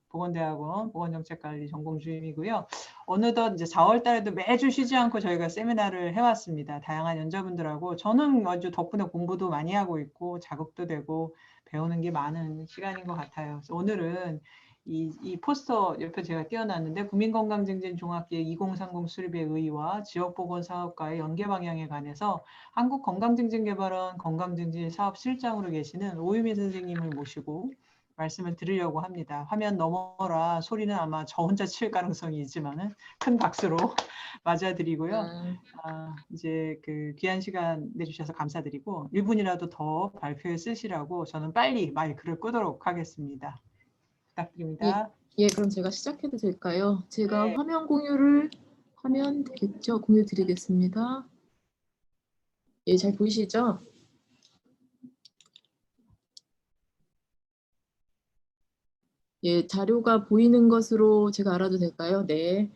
보건대학원 보건정책관리 전공 중이고요. 어느덧 이제 4월 달에도 매주 쉬지 않고 저희가 세미나를 해왔습니다. 다양한 연자분들하고 저는 아주 덕분에 공부도 많이 하고 있고 자극도 되고 배우는 게 많은 시간인 것 같아요. 그래서 오늘은 이 포스터 옆에 제가 띄워놨는데 국민건강증진 종합계획 2030 수립의 의의와 지역보건사업과의 연계 방향에 관해서 한국건강증진개발원 건강증진 사업실장으로 계시는 오유미 선생님을 모시고 말씀을 드리려고 합니다. 화면 넘어라 소리는 아마 저 혼자 칠 가능성이 있지만은 큰 박수로 맞아드리고요. 이제 귀한 시간 내주셔서 감사드리고 1분이라도 더 발표에 쓰시라고 저는 빨리 마이크를 끄도록 하겠습니다. 부탁드립니다. 예, 그럼 제가 시작해도 될까요? 제가 화면 공유를 하면 되겠죠? 공유 드리겠습니다. 예, 잘 보이시죠? 예, 자료가 보이는 것으로 제가 알아도 될까요? 네.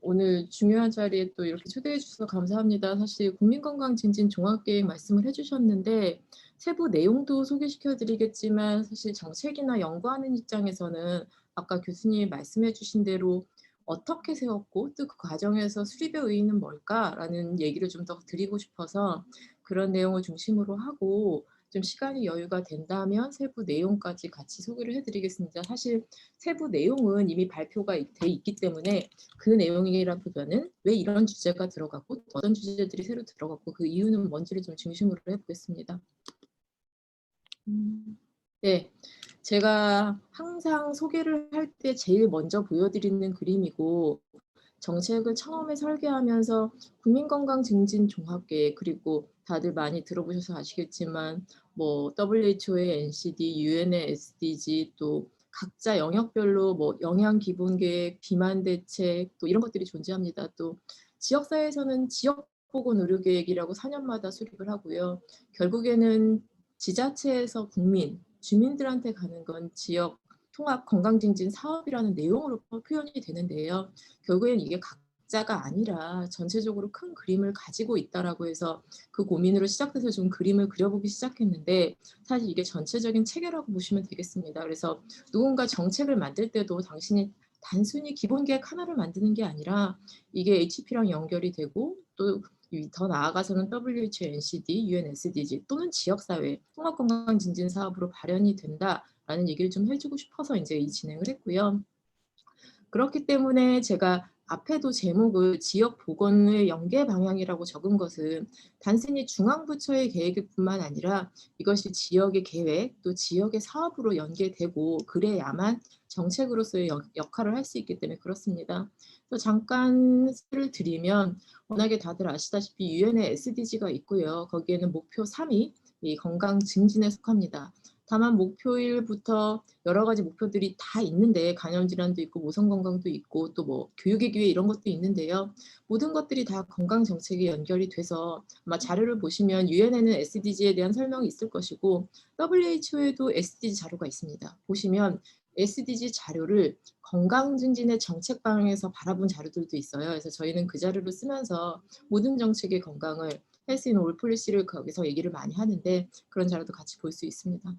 오늘 중요한 자리에 또 이렇게 초대해 주셔서 감사합니다. 사실 국민건강증진 종합계획 말씀을 해주셨는데 세부 내용도 소개시켜 드리겠지만 사실 정책이나 연구하는 입장에서는 아까 교수님이 말씀해 주신 대로 어떻게 세웠고 또 그 과정에서 수립의 의의는 뭘까라는 얘기를 좀 더 드리고 싶어서 그런 내용을 중심으로 하고 좀 시간이 여유가 된다면 세부 내용까지 같이 소개를 해드리겠습니다. 사실 세부 내용은 이미 발표가 돼 있기 때문에 그 내용이라기보다는 왜 이런 주제가 들어갔고 어떤 주제들이 새로 들어갔고 그 이유는 뭔지를 좀 중심으로 해보겠습니다. 네, 제가 항상 소개를 할 때 제일 먼저 보여드리는 그림이고 정책을 처음에 설계하면서 국민건강증진종합계획 그리고 다들 많이 들어보셔서 아시겠지만 뭐 WHO의 NCD, UN의 SDG 또 각자 영역별로 뭐 영양기본계획, 비만대책 또 이런 것들이 존재합니다. 또 지역사회에서는 지역보건의료계획이라고 4년마다 수립을 하고요. 결국에는 지자체에서 국민, 주민들한테 가는 건 지역 통합 건강증진 사업이라는 내용으로 표현이 되는데요. 결국엔 이게 각자가 아니라 전체적으로 큰 그림을 가지고 있다라고 해서 그 고민으로 시작해서 좀 그림을 그려보기 시작했는데 사실 이게 전체적인 체계라고 보시면 되겠습니다. 그래서 누군가 정책을 만들 때도 당신이 단순히 기본 계획 하나를 만드는 게 아니라 이게 HP랑 연결이 되고 또 더 나아가서는 WHO, NCD, UN SDG 또는 지역사회 통합건강증진 사업으로 발현이 된다라는 얘기를 좀 해주고 싶어서 이제 이 진행을 했고요. 그렇기 때문에 제가 앞에도 제목을 지역보건의 연계 방향이라고 적은 것은 단순히 중앙부처의 계획일 뿐만 아니라 이것이 지역의 계획 또 지역의 사업으로 연계되고 그래야만 정책으로서의 역할을 할 수 있기 때문에 그렇습니다. 또 잠깐 을 드리면 워낙에 다들 아시다시피 UN의 SDG가 있고요. 거기에는 목표 3이 이 건강 증진에 속합니다. 다만 목표 1부터 여러 가지 목표들이 다 있는데 감염질환도 있고 모성건강도 있고 또 뭐 교육의 기회 이런 것도 있는데요. 모든 것들이 다 건강정책에 연결이 돼서 아마 자료를 보시면 UN에는 SDG에 대한 설명이 있을 것이고 WHO에도 SDG 자료가 있습니다. 보시면 SDG 자료를 건강증진의 정책 방향에서 바라본 자료들도 있어요. 그래서 저희는 그 자료를 쓰면서 모든 정책의 건강을 헬스 인 올 폴리시를 거기서 얘기를 많이 하는데 그런 자료도 같이 볼 수 있습니다.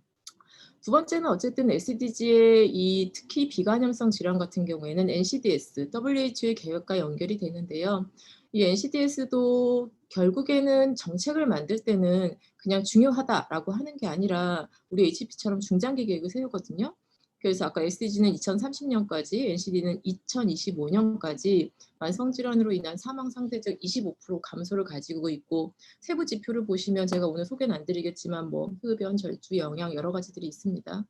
두 번째는 어쨌든 SDG의 이 특히 비간염성 질환 같은 경우에는 NCDS, WHO의 계획과 연결이 되는데요. 이 NCDS도 결국에는 정책을 만들 때는 그냥 중요하다라고 하는 게 아니라 우리 HP처럼 중장기 계획을 세우거든요. 그래서 아까 SDG는 2030년까지, NCD는 2025년까지 만성질환으로 인한 사망 상대적 25% 감소를 가지고 있고 세부 지표를 보시면 제가 오늘 소개는 안 드리겠지만 뭐 흡연, 절주, 영양 여러 가지들이 있습니다.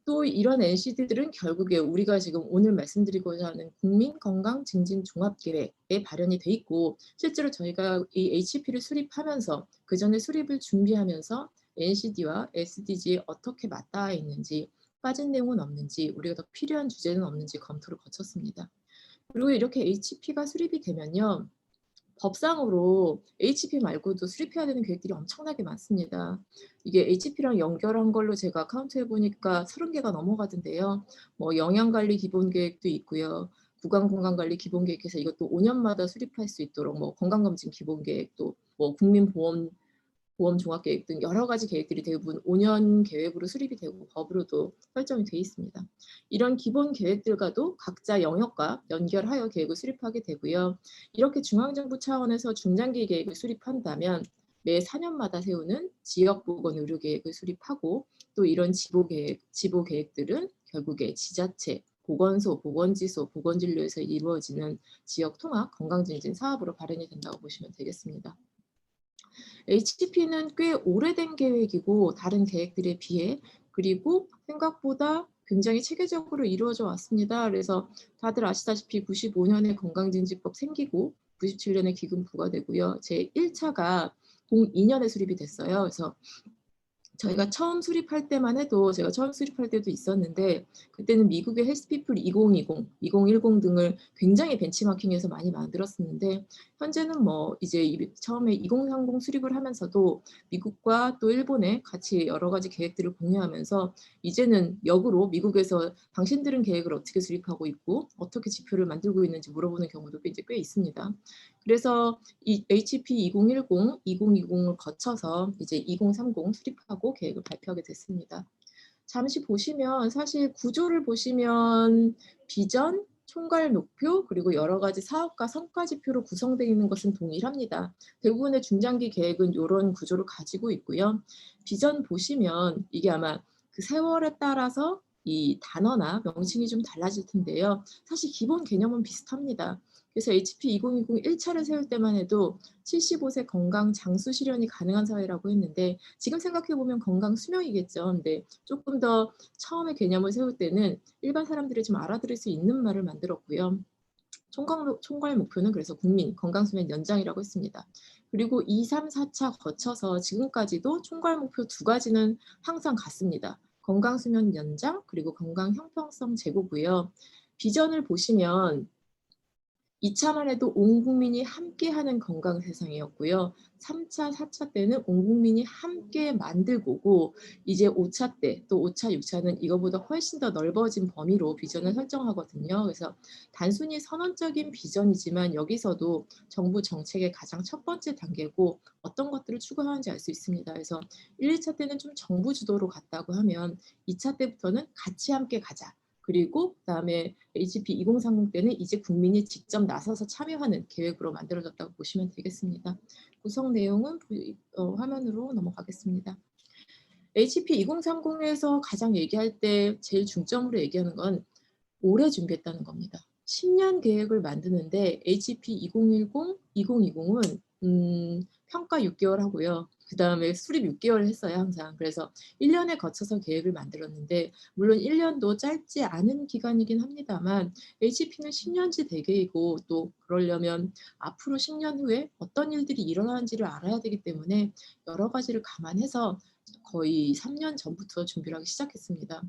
또 이런 NCD들은 결국에 우리가 지금 오늘 말씀드리고자 하는 국민건강증진종합계획에 발현이 돼 있고 실제로 저희가 이 HP를 수립하면서 그 전에 수립을 준비하면서 NCD와 SDG에 어떻게 맞닿아 있는지 빠진 내용은 없는지 우리가 더 필요한 주제는 없는지 검토를 거쳤습니다. 그리고 이렇게 HP가 수립이 되면요. 법상으로 HP 말고도 수립해야 되는 계획들이 엄청나게 많습니다. 이게 HP랑 연결한 걸로 제가 카운트해 보니까 30개가 넘어가던데요. 뭐 영양관리 기본계획도 있고요. 구강건강관리 기본계획에서 이것도 5년마다 수립할 수 있도록 뭐 건강검진 기본계획도 뭐 국민보험 보험 종합계획 등 여러 가지 계획들이 대부분 5년 계획으로 수립이 되고 법으로도 설정이 돼 있습니다. 이런 기본 계획들과도 각자 영역과 연결하여 계획을 수립하게 되고요. 이렇게 중앙정부 차원에서 중장기 계획을 수립한다면 매 4년마다 세우는 지역보건의료계획을 수립하고 또 이런 지보계획들은 결국에 지자체, 보건소, 보건지소, 보건진료에서 이루어지는 지역통합 건강증진 사업으로 발현이 된다고 보시면 되겠습니다. HTP는 꽤 오래된 계획이고 다른 계획들에 비해 그리고 생각보다 굉장히 체계적으로 이루어져 왔습니다. 그래서 다들 아시다시피 95년에 건강증진법 생기고 97년에 기금 부과되고요. 제 1차가 02년에 수립이 됐어요. 그래서 저희가 처음 수립할 때만 해도 제가 처음 수립할 때도 있었는데 그때는 미국의 헬스피플 2020, 2010 등을 굉장히 벤치마킹해서 많이 만들었었는데 현재는 뭐 이제 처음에 2030 수립을 하면서도 미국과 또 일본에 같이 여러 가지 계획들을 공유하면서 이제는 역으로 미국에서 당신들은 계획을 어떻게 수립하고 있고 어떻게 지표를 만들고 있는지 물어보는 경우도 이제 꽤 있습니다. 그래서 이 HP 2010, 2020을 거쳐서 이제 2030 수립하고 계획을 발표하게 됐습니다. 잠시 보시면 사실 구조를 보시면 비전, 총괄 목표 그리고 여러 가지 사업과 성과 지표로 구성되어 있는 것은 동일합니다. 대부분의 중장기 계획은 이런 구조를 가지고 있고요. 비전 보시면 이게 아마 그 세월에 따라서 이 단어나 명칭이 좀 달라질 텐데요. 사실 기본 개념은 비슷합니다. 그래서 HP 2020 1차를 세울 때만 해도 75세 건강 장수 실현이 가능한 사회라고 했는데 지금 생각해보면 건강 수명이겠죠. 근데 조금 더 처음에 개념을 세울 때는 일반 사람들이 좀 알아들을 수 있는 말을 만들었고요. 총괄 목표는 그래서 국민 건강수명 연장이라고 했습니다. 그리고 2, 3, 4차 거쳐서 지금까지도 총괄 목표 두 가지는 항상 같습니다. 건강수명 연장 그리고 건강 형평성 제고고요. 비전을 보시면 2차만 해도 온 국민이 함께하는 건강 세상이었고요. 3차, 4차 때는 온 국민이 함께 만들고고 이제 5차 때 또 5차, 6차는 이거보다 훨씬 더 넓어진 범위로 비전을 설정하거든요. 그래서 단순히 선언적인 비전이지만 여기서도 정부 정책의 가장 첫 번째 단계고 어떤 것들을 추구하는지 알 수 있습니다. 그래서 1, 2차 때는 좀 정부 주도로 갔다고 하면 2차 때부터는 같이 함께 가자. 그리고 그다음에 HP 2030 때는 이제 국민이 직접 나서서 참여하는 계획으로 만들어졌다고 보시면 되겠습니다. 구성 내용은 화면으로 넘어가겠습니다. HP 2030에서 가장 얘기할 때 제일 중점으로 얘기하는 건 오래 준비했다는 겁니다. 10년 계획을 만드는데 HP 2010, 2020은 평가 6개월 하고요. 그 다음에 수립 6개월 했어요, 항상. 그래서 1년에 거쳐서 계획을 만들었는데 물론 1년도 짧지 않은 기간이긴 합니다만 HP는 10년치 대계이고 또 그러려면 앞으로 10년 후에 어떤 일들이 일어나는지를 알아야 되기 때문에 여러 가지를 감안해서 거의 3년 전부터 준비를 하기 시작했습니다.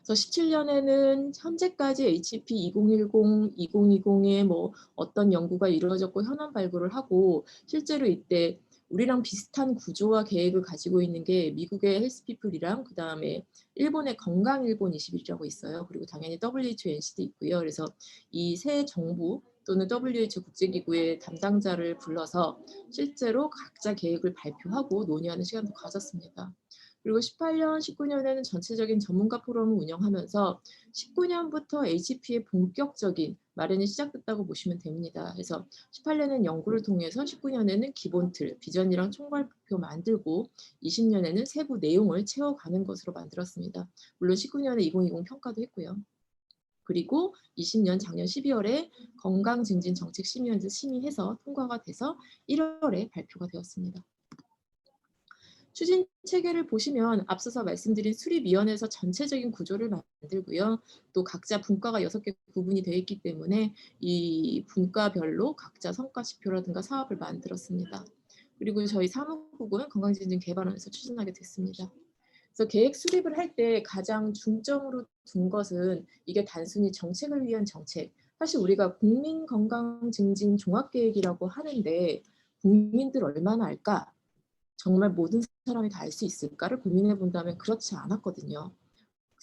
그래서 17년에는 현재까지 HP 2010, 2020에 뭐 어떤 연구가 이루어졌고 현안 발굴을 하고 실제로 이때 우리랑 비슷한 구조와 계획을 가지고 있는 게 미국의 헬스피플이랑 그 다음에 일본의 건강일본 21이라고 있어요. 그리고 당연히 WHO NC도 있고요. 그래서 이 세 정부 또는 WHO 국제기구의 담당자를 불러서 실제로 각자 계획을 발표하고 논의하는 시간도 가졌습니다. 그리고 18년, 19년에는 전체적인 전문가 포럼을 운영하면서 19년부터 HP의 본격적인 마련이 시작됐다고 보시면 됩니다. 그래서 18년에는 연구를 통해서 19년에는 기본 틀, 비전이랑 총괄표 만들고 20년에는 세부 내용을 채워가는 것으로 만들었습니다. 물론 19년에 2020 평가도 했고요. 그리고 20년 작년 12월에 건강증진정책심의위원회 심의해서 통과가 돼서 1월에 발표가 되었습니다. 추진 체계를 보시면 앞서서 말씀드린 수립위원회에서 전체적인 구조를 만들고요. 또 각자 분과가 6개 구분이 되어 있기 때문에 이 분과별로 각자 성과 지표라든가 사업을 만들었습니다. 그리고 저희 사무국은 건강증진 개발원에서 추진하게 됐습니다. 그래서 계획 수립을 할 때 가장 중점으로 둔 것은 이게 단순히 정책을 위한 정책. 사실 우리가 국민건강증진 종합계획이라고 하는데 국민들 얼마나 알까? 정말 모든 사람이 다 알 수 있을까를 고민해 본다면 그렇지 않았거든요.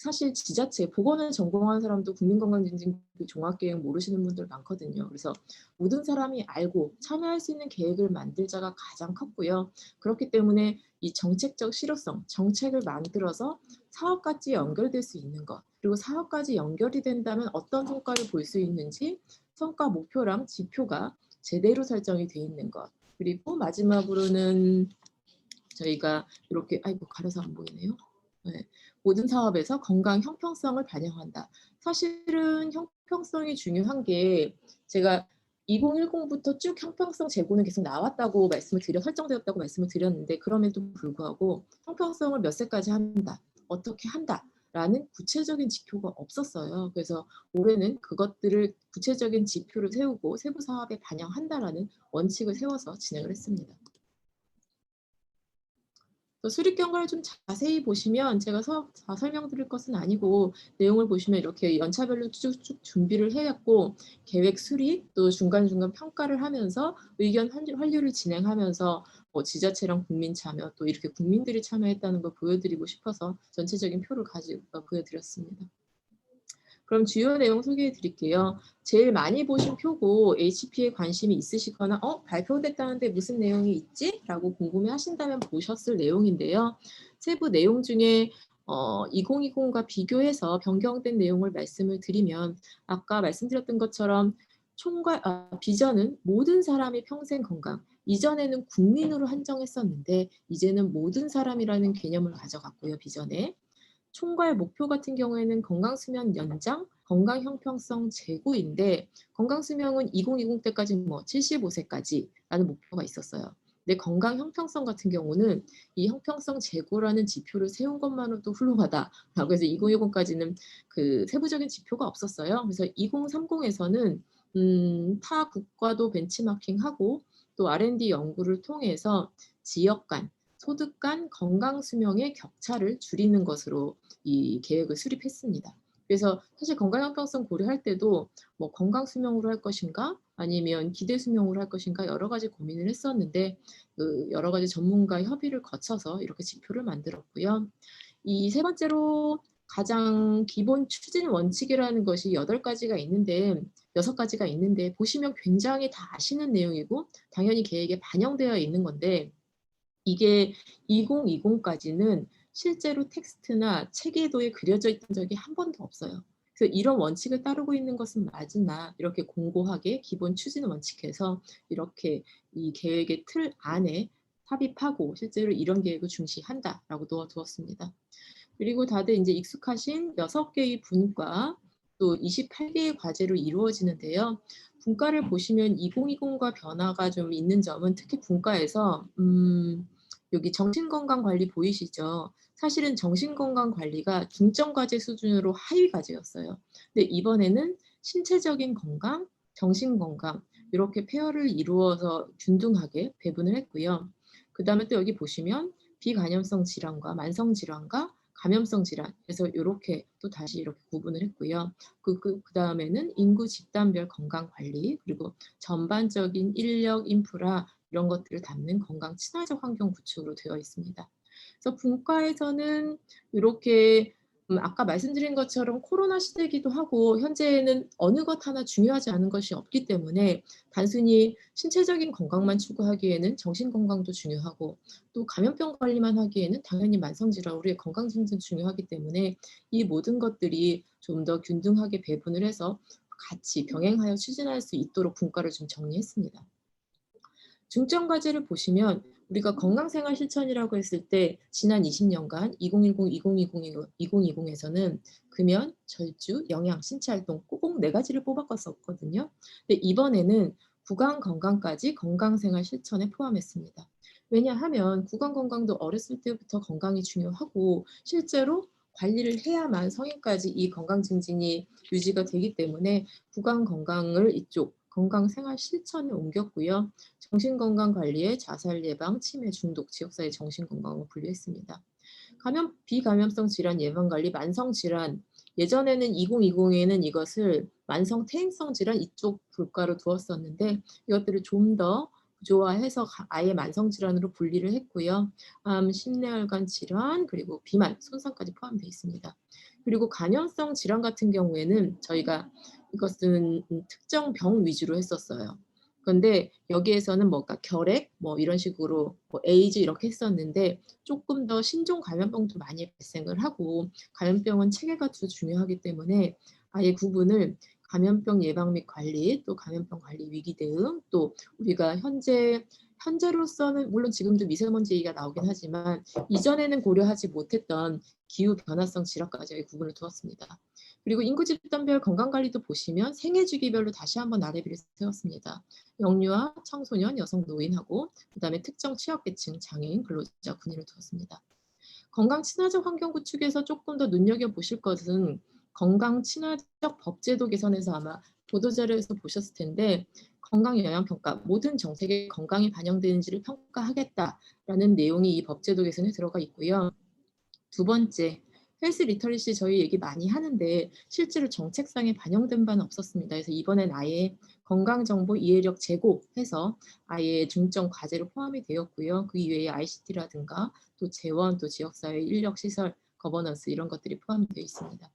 사실 지자체, 보건을 전공한 사람도 국민건강증진 그 종합계획 모르시는 분들 많거든요. 그래서 모든 사람이 알고 참여할 수 있는 계획을 만들자가 가장 컸고요. 그렇기 때문에 이 정책적 실효성, 정책을 만들어서 사업까지 연결될 수 있는 것, 그리고 사업까지 연결이 된다면 어떤 성과를 볼 수 있는지 성과 목표랑 지표가 제대로 설정이 돼 있는 것. 그리고 마지막으로는 저희가 이렇게 아이고 가려서 안 보이네요. 네. 모든 사업에서 건강 형평성을 반영한다. 사실은 형평성이 중요한 게 제가 2010부터 쭉 형평성 재고는 계속 나왔다고 말씀을 드려 설정되었다고 말씀을 드렸는데 그럼에도 불구하고 형평성을 몇 세까지 한다. 어떻게 한다. 라는 구체적인 지표가 없었어요. 그래서 올해는 그것들을 구체적인 지표를 세우고 세부 사업에 반영한다라는 원칙을 세워서 진행을 했습니다. 수립 경과를 좀 자세히 보시면 제가 다 설명드릴 것은 아니고 내용을 보시면 이렇게 연차별로 쭉쭉 준비를 해왔고 계획 수립 또 중간중간 평가를 하면서 의견 환류를 진행하면서 지자체랑 국민 참여 또 이렇게 국민들이 참여했다는 걸 보여드리고 싶어서 전체적인 표를 가지고 보여드렸습니다. 그럼 주요 내용 소개해 드릴게요. 제일 많이 보신 표고 HP에 관심이 있으시거나 발표됐다는데 무슨 내용이 있지? 라고 궁금해 하신다면 보셨을 내용인데요. 세부 내용 중에 2020과 비교해서 변경된 내용을 말씀을 드리면 아까 말씀드렸던 것처럼 비전은 모든 사람의 평생 건강, 이전에는 국민으로 한정했었는데 이제는 모든 사람이라는 개념을 가져갔고요. 비전에. 총괄 목표 같은 경우에는 건강수명 연장, 건강 형평성 제고인데 건강수명은 2020 때까지 75세까지라는 목표가 있었어요. 근데 건강 형평성 같은 경우는 이 형평성 제고라는 지표를 세운 것만으로도 훌륭하다라고 해서 2020까지는 그 세부적인 지표가 없었어요. 그래서 2030에서는 타 국가도 벤치마킹하고 또 R&D 연구를 통해서 지역 간, 소득 간 건강 수명의 격차를 줄이는 것으로 이 계획을 수립했습니다. 그래서 사실 건강 형평성 고려할 때도 건강 수명으로 할 것인가 아니면 기대 수명으로 할 것인가 여러 가지 고민을 했었는데 그 여러 가지 전문가 협의를 거쳐서 이렇게 지표를 만들었고요. 이 세 번째로 가장 기본 추진 원칙이라는 것이 8가지가 있는데 6가지가 있는데 보시면 굉장히 다 아시는 내용이고 당연히 계획에 반영되어 있는 건데 이게 2020까지는 실제로 텍스트나 체계도에 그려져 있던 적이 한 번도 없어요. 그래서 이런 원칙을 따르고 있는 것은 맞으나 이렇게 공고하게 기본 추진 원칙에서 이렇게 이 계획의 틀 안에 삽입하고 실제로 이런 계획을 중시한다라고 놓아두었습니다. 그리고 다들 이제 익숙하신 6개의 분과 또 28개의 과제로 이루어지는데요. 분과를 보시면 2020과 변화가 좀 있는 점은 특히 분과에서 여기 정신건강관리 보이시죠? 사실은 정신건강관리가 중점과제 수준으로 하위 과제였어요. 근데 이번에는 신체적인 건강, 정신건강 이렇게 페어를 이루어서 균등하게 배분을 했고요. 그 다음에 또 여기 보시면 비간염성 질환과 만성 질환과 감염성 질환 그래서 이렇게 또 다시 이렇게 구분을 했고요. 그 다음에는 인구 집단별 건강 관리 그리고 전반적인 인력 인프라 이런 것들을 담는 건강 친화적 환경 구축으로 되어 있습니다. 그래서 분과에서는 이렇게 아까 말씀드린 것처럼 코로나 시대이기도 하고 현재는 어느 것 하나 중요하지 않은 것이 없기 때문에 단순히 신체적인 건강만 추구하기에는 정신 건강도 중요하고 또 감염병 관리만 하기에는 당연히 만성질환 우리의 건강 증진 중요하기 때문에 이 모든 것들이 좀 더 균등하게 배분을 해서 같이 병행하여 추진할 수 있도록 분과를 좀 정리했습니다. 중점 과제를 보시면 우리가 건강생활 실천이라고 했을 때 지난 20년간 2020에서는 금연, 절주, 영양, 신체활동 꼭 4가지를 뽑았었거든요. 근데 이번에는 구강건강까지 건강생활 실천에 포함했습니다. 왜냐하면 구강건강도 어렸을 때부터 건강이 중요하고 실제로 관리를 해야만 성인까지 이 건강 증진이 유지가 되기 때문에 구강건강을 이쪽 건강생활 실천에 옮겼고요. 정신건강관리에 자살 예방, 치매, 중독, 지역사회 정신건강을 분류했습니다. 비감염성 질환 예방관리, 만성질환 예전에는 2020에는 이것을 만성 퇴행성 질환 이쪽 분과로 두었었는데 이것들을 좀 더 구조화해서 아예 만성질환으로 분리를 했고요. 암, 심내혈관 질환, 그리고 비만, 손상까지 포함되어 있습니다. 그리고 간염성 질환 같은 경우에는 저희가 이것은 특정 병 위주로 했었어요. 그런데 여기에서는 뭔가 결핵 뭐 이런 식으로 뭐 에이즈 이렇게 했었는데 조금 더 신종 감염병도 많이 발생을 하고 감염병은 체계가 더 중요하기 때문에 아예 구분을 감염병 예방 및 관리, 또 감염병 관리 위기 대응, 또 우리가 현재로서는 물론 지금도 미세먼지 얘기가 나오긴 하지만 이전에는 고려하지 못했던 기후 변화성 질환까지 구분을 두었습니다. 그리고 인구 집단별 건강 관리도 보시면 생애 주기별로 다시 한번 나래비를 세웠습니다. 영유아, 청소년, 여성, 노인하고 그다음에 특정 취약계층, 장애인, 근로자, 군인을 두었습니다. 건강 친화적 환경 구축에서 조금 더 눈여겨보실 것은 건강 친화적 법제도 개선에서 아마 보도자료에서 보셨을 텐데 건강영향평가, 모든 정책에 건강이 반영되는지를 평가하겠다라는 내용이 이 법제도 개선에 들어가 있고요. 두 번째, 헬스 리터리시 저희 얘기 많이 하는데 실제로 정책상에 반영된 바는 없었습니다. 그래서 이번엔 아예 건강정보 이해력 제고해서 아예 중점 과제로 포함이 되었고요. 그 이외에 ICT라든가 또 재원, 또 지역사회 인력시설, 거버넌스 이런 것들이 포함되어 있습니다.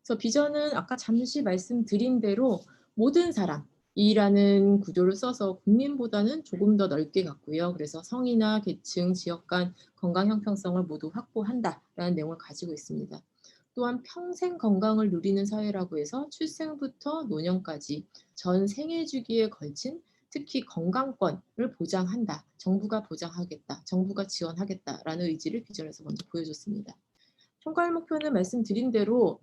그래서 비전은 아까 잠시 말씀드린 대로 모든 사람이라는 구조를 써서 국민보다는 조금 더 넓게 갔고요. 그래서 성이나 계층, 지역 간 건강 형평성을 모두 확보한다라는 내용을 가지고 있습니다. 또한 평생 건강을 누리는 사회라고 해서 출생부터 노년까지 전 생애 주기에 걸친 특히 건강권을 보장한다. 정부가 보장하겠다. 정부가 지원하겠다라는 의지를 비전에서 먼저 보여줬습니다. 총괄 목표는 말씀드린 대로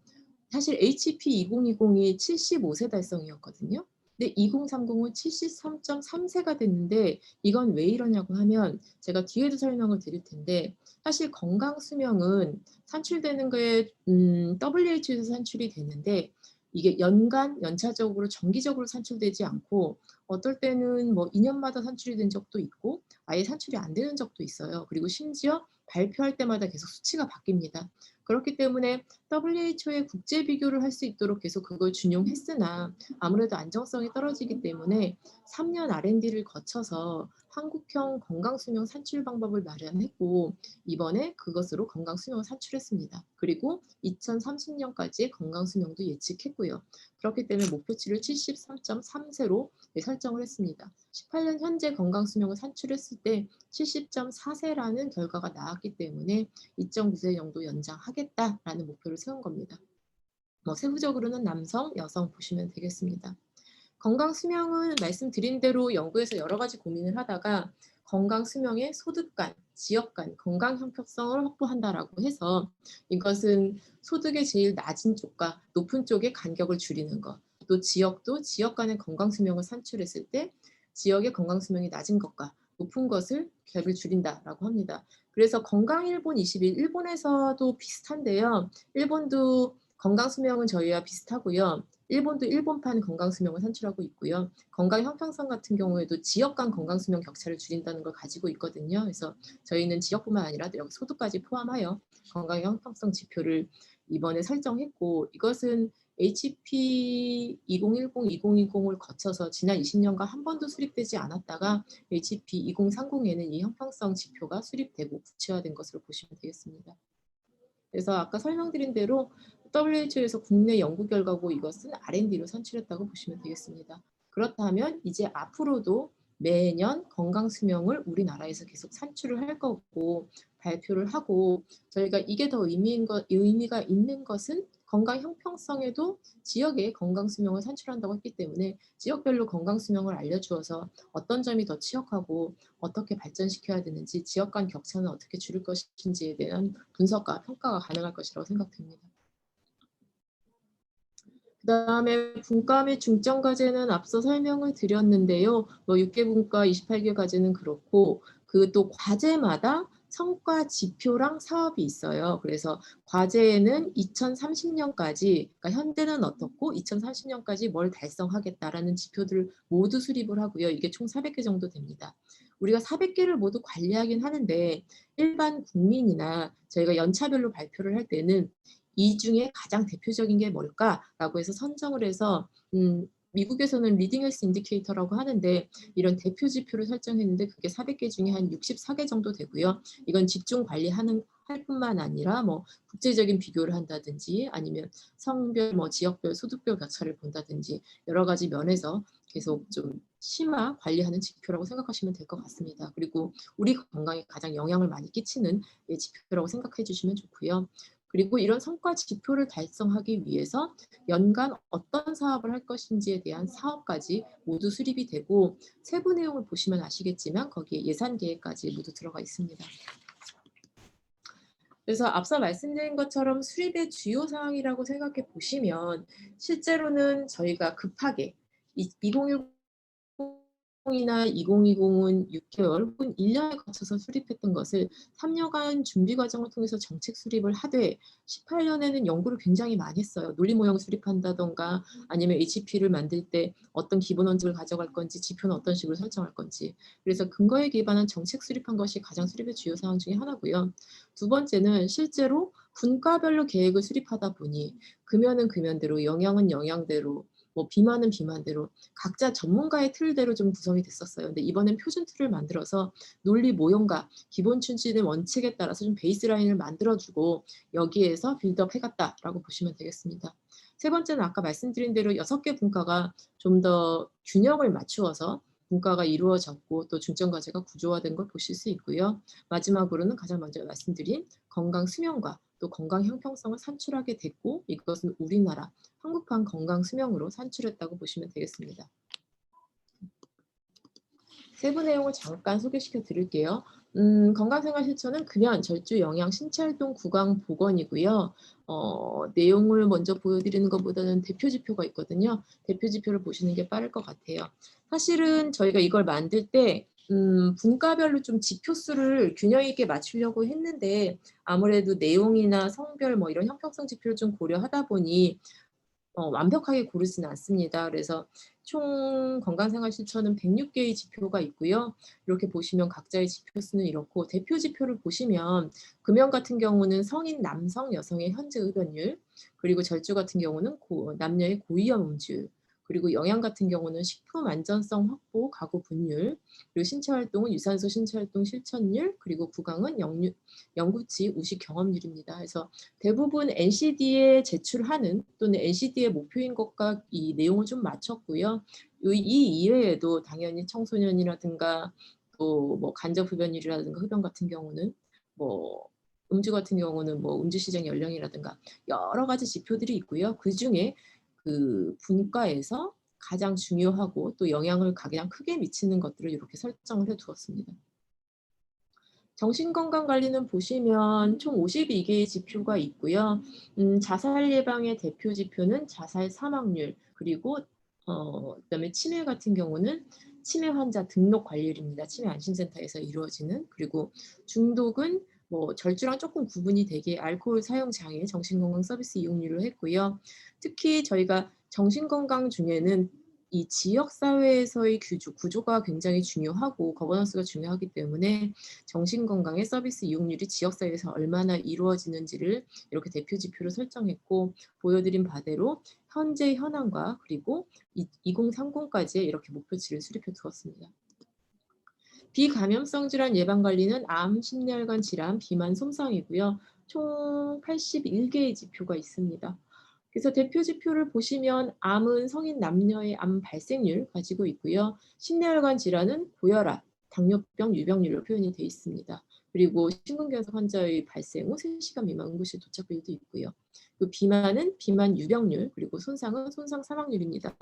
사실 HP 2020이 75세 달성이었거든요. 근데 2030은 73.3세가 됐는데 이건 왜 이러냐고 하면 제가 뒤에도 설명을 드릴 텐데 사실 건강 수명은 산출되는 거에 WHO에서 산출이 되는데 이게 연차적으로 정기적으로 산출되지 않고 어떨 때는 뭐 2년마다 산출이 된 적도 있고 아예 산출이 안 되는 적도 있어요. 그리고 심지어 발표할 때마다 계속 수치가 바뀝니다. 그렇기 때문에 WHO의 국제 비교를 할 수 있도록 계속 그걸 준용했으나 아무래도 안정성이 떨어지기 때문에 3년 R&D를 거쳐서 한국형 건강수명 산출 방법을 마련했고 이번에 그것으로 건강수명을 산출했습니다. 그리고 2030년까지의 건강수명도 예측했고요. 그렇기 때문에 목표치를 73.3세로 설정을 했습니다. 18년 현재 건강수명을 산출했을 때 70.4세라는 결과가 나왔기 때문에 2.9세 정도 연장하겠다라는 목표를 세운 겁니다. 세부적으로는 남성, 여성 보시면 되겠습니다. 건강 수명은 말씀드린 대로 연구에서 여러 가지 고민을 하다가 건강 수명의 소득 간, 지역 간 건강 형평성을 확보한다라고 해서 이것은 소득의 제일 낮은 쪽과 높은 쪽의 간격을 줄이는 것, 또 지역도 지역 간의 건강 수명을 산출했을 때 지역의 건강 수명이 낮은 것과 높은 것을 갭을 줄인다라고 합니다. 그래서 건강일본 21, 일본에서도 비슷한데요. 일본도 건강수명은 저희와 비슷하고요. 일본도 일본판 건강수명을 산출하고 있고요. 건강 형평성 같은 경우에도 지역 간 건강수명 격차를 줄인다는 걸 가지고 있거든요. 그래서 저희는 지역뿐만 아니라 여기 소득까지 포함하여 건강 형평성 지표를 이번에 설정했고 이것은 HP 2010, 2020을 거쳐서 지난 20년간 한 번도 수립되지 않았다가 HP 2030에는 이 형평성 지표가 수립되고 구체화된 것으로 보시면 되겠습니다. 그래서 아까 설명드린 대로 WHO에서 국내 연구 결과고 이것은 R&D로 산출했다고 보시면 되겠습니다. 그렇다면 이제 앞으로도 매년 건강 수명을 우리나라에서 계속 산출을 할 거고 발표를 하고 저희가 이게 더 의미가 있는 것은 건강 형평성에도 지역의 건강 수명을 산출한다고 했기 때문에 지역별로 건강 수명을 알려주어서 어떤 점이 더 취약하고 어떻게 발전시켜야 되는지 지역 간 격차는 어떻게 줄일 것인지에 대한 분석과 평가가 가능할 것이라고 생각됩니다. 그다음에 분과 및 중점 과제는 앞서 설명을 드렸는데요. 6개 분과 28개 과제는 그렇고 그 또 과제마다 성과 지표랑 사업이 있어요. 그래서 과제에는 2030년까지 그러니까 현재는 어떻고 2030년까지 뭘 달성하겠다라는 지표들을 모두 수립을 하고요. 이게 총 400개 정도 됩니다. 우리가 400개를 모두 관리하긴 하는데 일반 국민이나 저희가 연차별로 발표를 할 때는 이 중에 가장 대표적인 게 뭘까라고 해서 선정을 해서 미국에서는 리딩 헬스 인디케이터라고 하는데 이런 대표 지표를 설정했는데 그게 400개 중에 한 64개 정도 되고요. 이건 집중 관리하는 할 뿐만 아니라 뭐 국제적인 비교를 한다든지 아니면 성별, 뭐 지역별, 소득별 격차를 본다든지 여러 가지 면에서 계속 좀 심화 관리하는 지표라고 생각하시면 될 것 같습니다. 그리고 우리 건강에 가장 영향을 많이 끼치는 지표라고 생각해 주시면 좋고요. 그리고 이런 성과 지표를 달성하기 위해서 연간 어떤 사업을 할 것인지에 대한 사업까지 모두 수립이 되고 세부 내용을 보시면 아시겠지만 거기에 예산 계획까지 모두 들어가 있습니다. 그래서 앞서 말씀드린 것처럼 수립의 주요 사항이라고 생각해 보시면 실제로는 저희가 급하게 2010이나 2020은 6개월 혹은 1년에 거쳐서 수립했던 것을 3년간 준비 과정을 통해서 정책 수립을 하되 18년에는 연구를 굉장히 많이 했어요. 논리 모형 수립한다던가 아니면 HP를 만들 때 어떤 기본 원칙을 가져갈 건지 지표는 어떤 식으로 설정할 건지 그래서 근거에 기반한 정책 수립한 것이 가장 수립의 주요 사항 중에 하나고요. 두 번째는 실제로 분과별로 계획을 수립하다 보니 금연은 금연대로 영양은 영양대로 뭐 비만은 비만대로 각자 전문가의 틀대로 좀 구성이 됐었어요. 근데 이번엔 표준 틀을 만들어서 논리 모형과 기본 추진의 원칙에 따라서 좀 베이스라인을 만들어주고 여기에서 빌드업 해갔다라고 보시면 되겠습니다. 세 번째는 아까 말씀드린 대로 6개 분과가 좀 더 균형을 맞추어서 분과가 이루어졌고 또 중점 과제가 구조화된 걸 보실 수 있고요. 마지막으로는 가장 먼저 말씀드린 건강 수명과 또 건강 형평성을 산출하게 됐고 이것은 우리나라 한국판 건강 수명으로 산출했다고 보시면 되겠습니다. 세부 내용을 잠깐 소개시켜 드릴게요. 건강생활 실천은 금연, 절주, 영양, 신체활동, 구강, 보건이고요. 내용을 먼저 보여드리는 것보다는 대표 지표가 있거든요. 대표 지표를 보시는 게 빠를 것 같아요. 사실은 저희가 이걸 만들 때 분과별로 좀 지표수를 균형 있게 맞추려고 했는데 아무래도 내용이나 성별 뭐 이런 형평성 지표를 좀 고려하다 보니 완벽하게 고르지는 않습니다. 그래서 총 건강생활 실천은 106개의 지표가 있고요. 이렇게 보시면 각자의 지표 수는 이렇고 대표 지표를 보시면 금연 같은 경우는 성인 남성 여성의 현재 흡연율 그리고 절주 같은 경우는 남녀의 고위험 음주율 그리고 영양 같은 경우는 식품 안전성 확보 가구 분율 그리고 신체 활동은 유산소 신체 활동 실천율 그리고 구강은 영구치 우식 경험률입니다. 그래서 대부분 NCD에 제출하는 또는 NCD의 목표인 것과 이 내용을 좀 맞췄고요. 이 이외에도 당연히 청소년이라든가 또 뭐 간접 흡연율이라든가 흡연 같은 경우는 뭐 음주 같은 경우는 뭐 음주 시장 연령이라든가 여러 가지 지표들이 있고요. 그 중에 그 분과에서 가장 중요하고 또 영향을 가장 크게 미치는 것들을 이렇게 설정을 해 두었습니다. 정신건강관리는 보시면 총 52개의 지표가 있고요. 자살 예방의 대표 지표는 자살 사망률, 그리고 그다음에 치매 같은 경우는 치매 환자 등록 관리율입니다. 치매 안심센터에서 이루어지는. 그리고 중독은 뭐 절주랑 조금 구분이 되게 알코올 사용 장애, 정신건강 서비스 이용률을 했고요. 특히 저희가 정신건강 중에는 이 지역사회에서의 구조가 굉장히 중요하고 거버넌스가 중요하기 때문에 정신건강의 서비스 이용률이 지역사회에서 얼마나 이루어지는지를 이렇게 대표 지표로 설정했고 보여드린 바대로 현재 현황과 그리고 2030까지의 이렇게 목표치를 수립해 두었습니다. 비감염성 질환 예방관리는 암, 심혈관 질환, 비만, 손상이고요. 총 81개의 지표가 있습니다. 그래서 대표 지표를 보시면 암은 성인 남녀의 암 발생률 가지고 있고요. 심혈관 질환은 고혈압, 당뇨병 유병률로 표현이 되어 있습니다. 그리고 심근경색 환자의 발생 후 3시간 미만 응급실 도착률도 있고요. 그 비만은 비만 유병률, 그리고 손상은 손상 사망률입니다.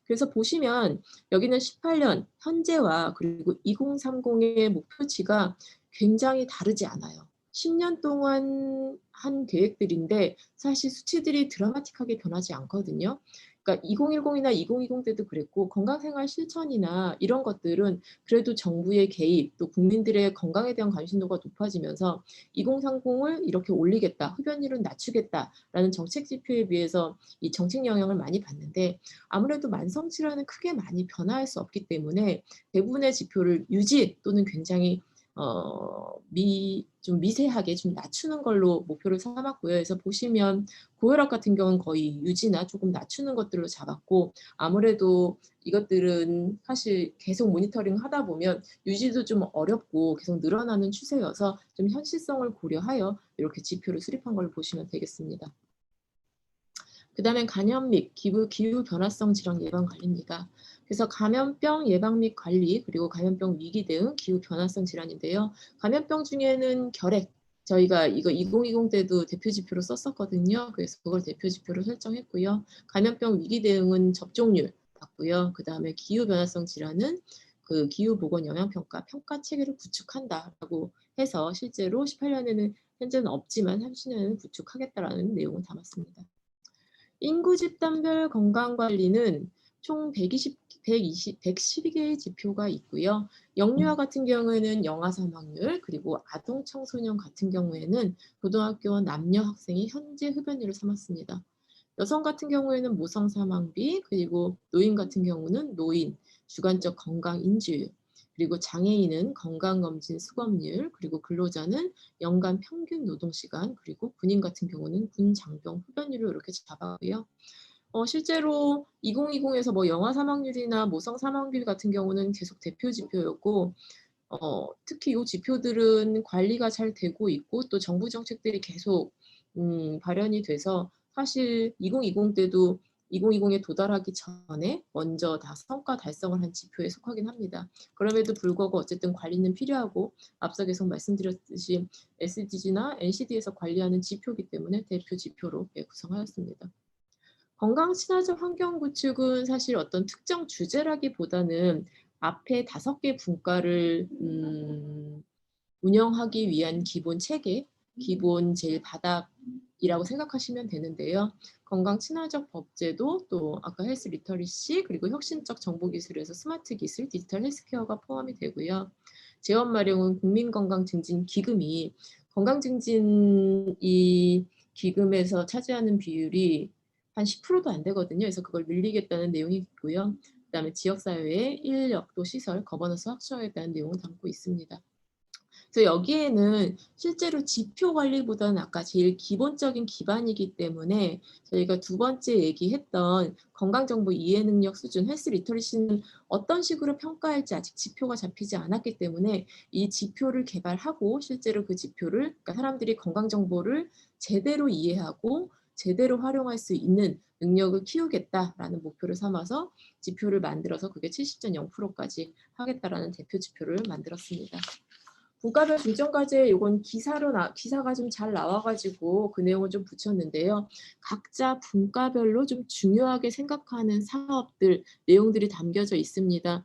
그래서 보시면 여기는 18년 현재와 그리고 2030의 목표치가 굉장히 다르지 않아요. 10년 동안 한 계획들인데 사실 수치들이 드라마틱하게 변하지 않거든요. 그러니까 2010이나 2020 때도 그랬고 건강생활 실천이나 이런 것들은 그래도 정부의 개입 또 국민들의 건강에 대한 관심도가 높아지면서 2030을 이렇게 올리겠다, 흡연율은 낮추겠다라는 정책 지표에 비해서 이 정책 영향을 많이 받는데 아무래도 만성질환은 크게 많이 변화할 수 없기 때문에 대부분의 지표를 유지 또는 굉장히 좀 미세하게 좀 낮추는 걸로 목표를 삼았고요. 그래서 보시면 고혈압 같은 경우는 거의 유지나 조금 낮추는 것들로 잡았고, 아무래도 이것들은 사실 계속 모니터링 하다 보면 유지도 좀 어렵고 계속 늘어나는 추세여서 좀 현실성을 고려하여 이렇게 지표를 수립한 걸로 보시면 되겠습니다. 그 다음에 감염 및 기후 변화성 질환 예방 관리입니다. 그래서 감염병 예방 및 관리, 그리고 감염병 위기 대응, 기후 변화성 질환인데요. 감염병 중에는 결핵, 저희가 이거 2020 때도 대표 지표로 썼었거든요. 그래서 그걸 대표 지표로 설정했고요. 감염병 위기 대응은 접종률 봤고요. 그 다음에 기후 변화성 질환은 그 기후 보건 영향 평가 체계를 구축한다라고 해서 실제로 18년에는 현재는 없지만 30년에는 구축하겠다라는 내용을 담았습니다. 인구 집단별 건강관리는 총 112개의 지표가 있고요. 영유아 같은 경우에는 영아 사망률, 그리고 아동 청소년 같은 경우에는 고등학교원 남녀 학생이 현재 흡연율을 삼았습니다. 여성 같은 경우에는 모성 사망비, 그리고 노인 같은 경우는 노인, 주관적 건강 인지율, 그리고 장애인은 건강검진 수검률, 그리고 근로자는 연간 평균 노동시간, 그리고 군인 같은 경우는 군 장병 흡연율을 이렇게 잡았고요. 실제로 2020에서 뭐 영아 사망률이나 모성 사망률 같은 경우는 계속 대표 지표였고, 특히 이 지표들은 관리가 잘 되고 있고 또 정부 정책들이 계속 발현이 돼서 사실 2020 때도 2020에 도달하기 전에 먼저 다 성과 달성을 한 지표에 속하긴 합니다. 그럼에도 불구하고 어쨌든 관리는 필요하고 앞서 계속 말씀드렸듯이 SDG나 NCD에서 관리하는 지표이기 때문에 대표 지표로 구성하였습니다. 건강 친화적 환경 구축은 사실 어떤 특정 주제라기보다는 앞에 5개 분과를 운영하기 위한 기본 체계, 기본 제일 바닥이라고 생각하시면 되는데요. 건강 친화적 법제도, 또 아까 헬스 리터리시, 그리고 혁신적 정보기술에서 스마트 기술, 디지털 헬스케어가 포함이 되고요. 재원 마련은 국민건강증진기금이 건강증진 이 기금에서 차지하는 비율이 한 10%도 안 되거든요. 그래서 그걸 늘리겠다는 내용이 있고요. 그다음에 지역사회의 인력 또 시설, 거버넌스 확충하겠다는 내용을 담고 있습니다. 그래서 여기에는 실제로 지표 관리보다는 아까 제일 기본적인 기반이기 때문에 저희가 두 번째 얘기했던 건강정보 이해 능력 수준, 헬스 리터리시는 어떤 식으로 평가할지 아직 지표가 잡히지 않았기 때문에 이 지표를 개발하고 실제로 그 지표를, 그러니까 사람들이 건강정보를 제대로 이해하고 제대로 활용할 수 있는 능력을 키우겠다라는 목표를 삼아서 지표를 만들어서 그게 70.0%까지 하겠다라는 대표 지표를 만들었습니다. 분과별 중점과제 이건 기사가 좀 잘 나와가지고 그 내용을 좀 붙였는데요. 각자 분과별로 좀 중요하게 생각하는 사업들 내용들이 담겨져 있습니다.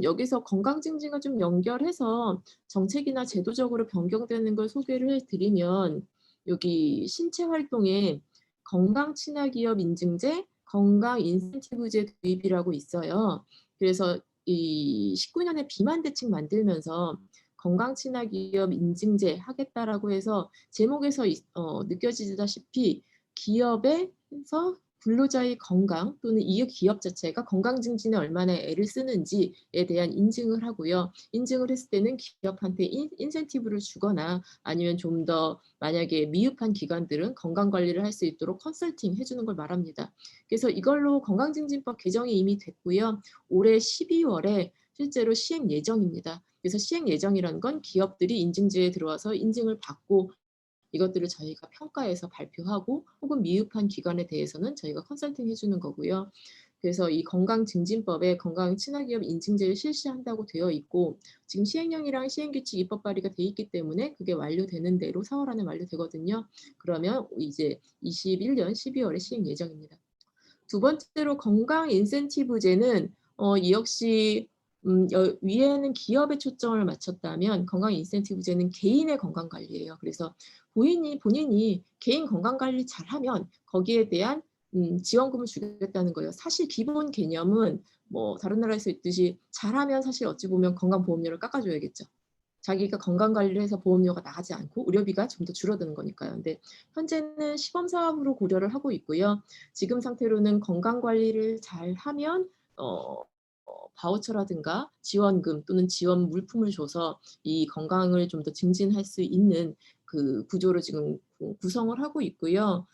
여기서 건강증진과 좀 연결해서 정책이나 제도적으로 변경되는 걸 소개를 해드리면 여기 신체 활동에 건강 친화 기업 인증제, 건강 인센티브제 도입이라고 있어요. 그래서 이 19년에 비만 대책 만들면서 건강 친화 기업 인증제 하겠다라고 해서 제목에서 느껴지다시피 기업에서 근로자의 건강 또는 이 기업 자체가 건강 증진에 얼마나 애를 쓰는지에 대한 인증을 하고요. 인증을 했을 때는 기업한테 인센티브를 주거나 아니면 좀 더 만약에 미흡한 기관들은 건강 관리를 할 수 있도록 컨설팅 해주는 걸 말합니다. 그래서 이걸로 건강증진법 개정이 이미 됐고요. 올해 12월에 실제로 시행 예정입니다. 그래서 시행 예정이라는 건 기업들이 인증제에 들어와서 인증을 받고 이것들을 저희가 평가해서 발표하고 혹은 미흡한 기관에 대해서는 저희가 컨설팅 해주는 거고요. 그래서 이 건강증진법에 건강 친화기업 인증제를 실시한다고 되어 있고 지금 시행령이랑 시행규칙 입법 발의가 돼 있기 때문에 그게 완료되는 대로 4월 안에 완료되거든요. 그러면 이제 21년 12월에 시행 예정입니다. 두 번째로 건강 인센티브제는 이 역시 위에는 기업에 초점을 맞췄다면 건강 인센티브제는 개인의 건강 관리예요. 그래서 본인이 개인 건강 관리 잘하면 거기에 대한 지원금을 주겠다는 거예요. 사실 기본 개념은 뭐 다른 나라에서 있듯이 잘하면 사실 어찌 보면 건강보험료를 깎아줘야겠죠. 자기가 건강관리를 해서 보험료가 나가지 않고 의료비가 좀 더 줄어드는 거니까요. 근데 현재는 시범사업으로 고려를 하고 있고요. 지금 상태로는 건강관리를 잘 하면 바우처라든가 지원금 또는 지원 물품을 줘서 이 건강을 좀 더 증진할 수 있는 그 구조를 지금 구성을 하고 있고요.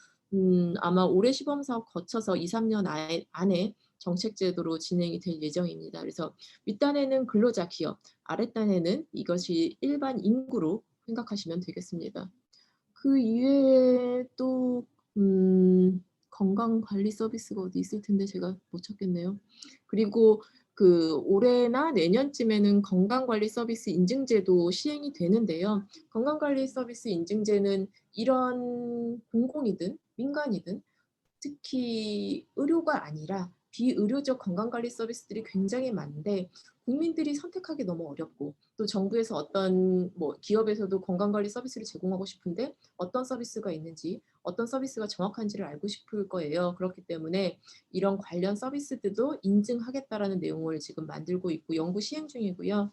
아마 올해 시범 사업 거쳐서 2-3년 안에 정책 제도로 진행이 될 예정입니다. 그래서 윗단에는 근로자 기업, 아랫단에는 이것이 일반 인구로 생각하시면 되겠습니다. 그 이외에 또 건강 관리 서비스가 어디 있을 텐데 제가 못 찾겠네요. 그리고 그 올해나 내년쯤에는 건강관리 서비스 인증제도 시행이 되는데요. 건강관리 서비스 인증제는 이런 공공이든 민간이든 특히 의료가 아니라 비의료적 건강관리 서비스들이 굉장히 많은데 국민들이 선택하기 너무 어렵고 또 정부에서 어떤 기업에서도 건강관리 서비스를 제공하고 싶은데 어떤 서비스가 있는지 어떤 서비스가 정확한지를 알고 싶을 거예요. 그렇기 때문에 이런 관련 서비스들도 인증하겠다라는 내용을 지금 만들고 있고 연구 시행 중이고요.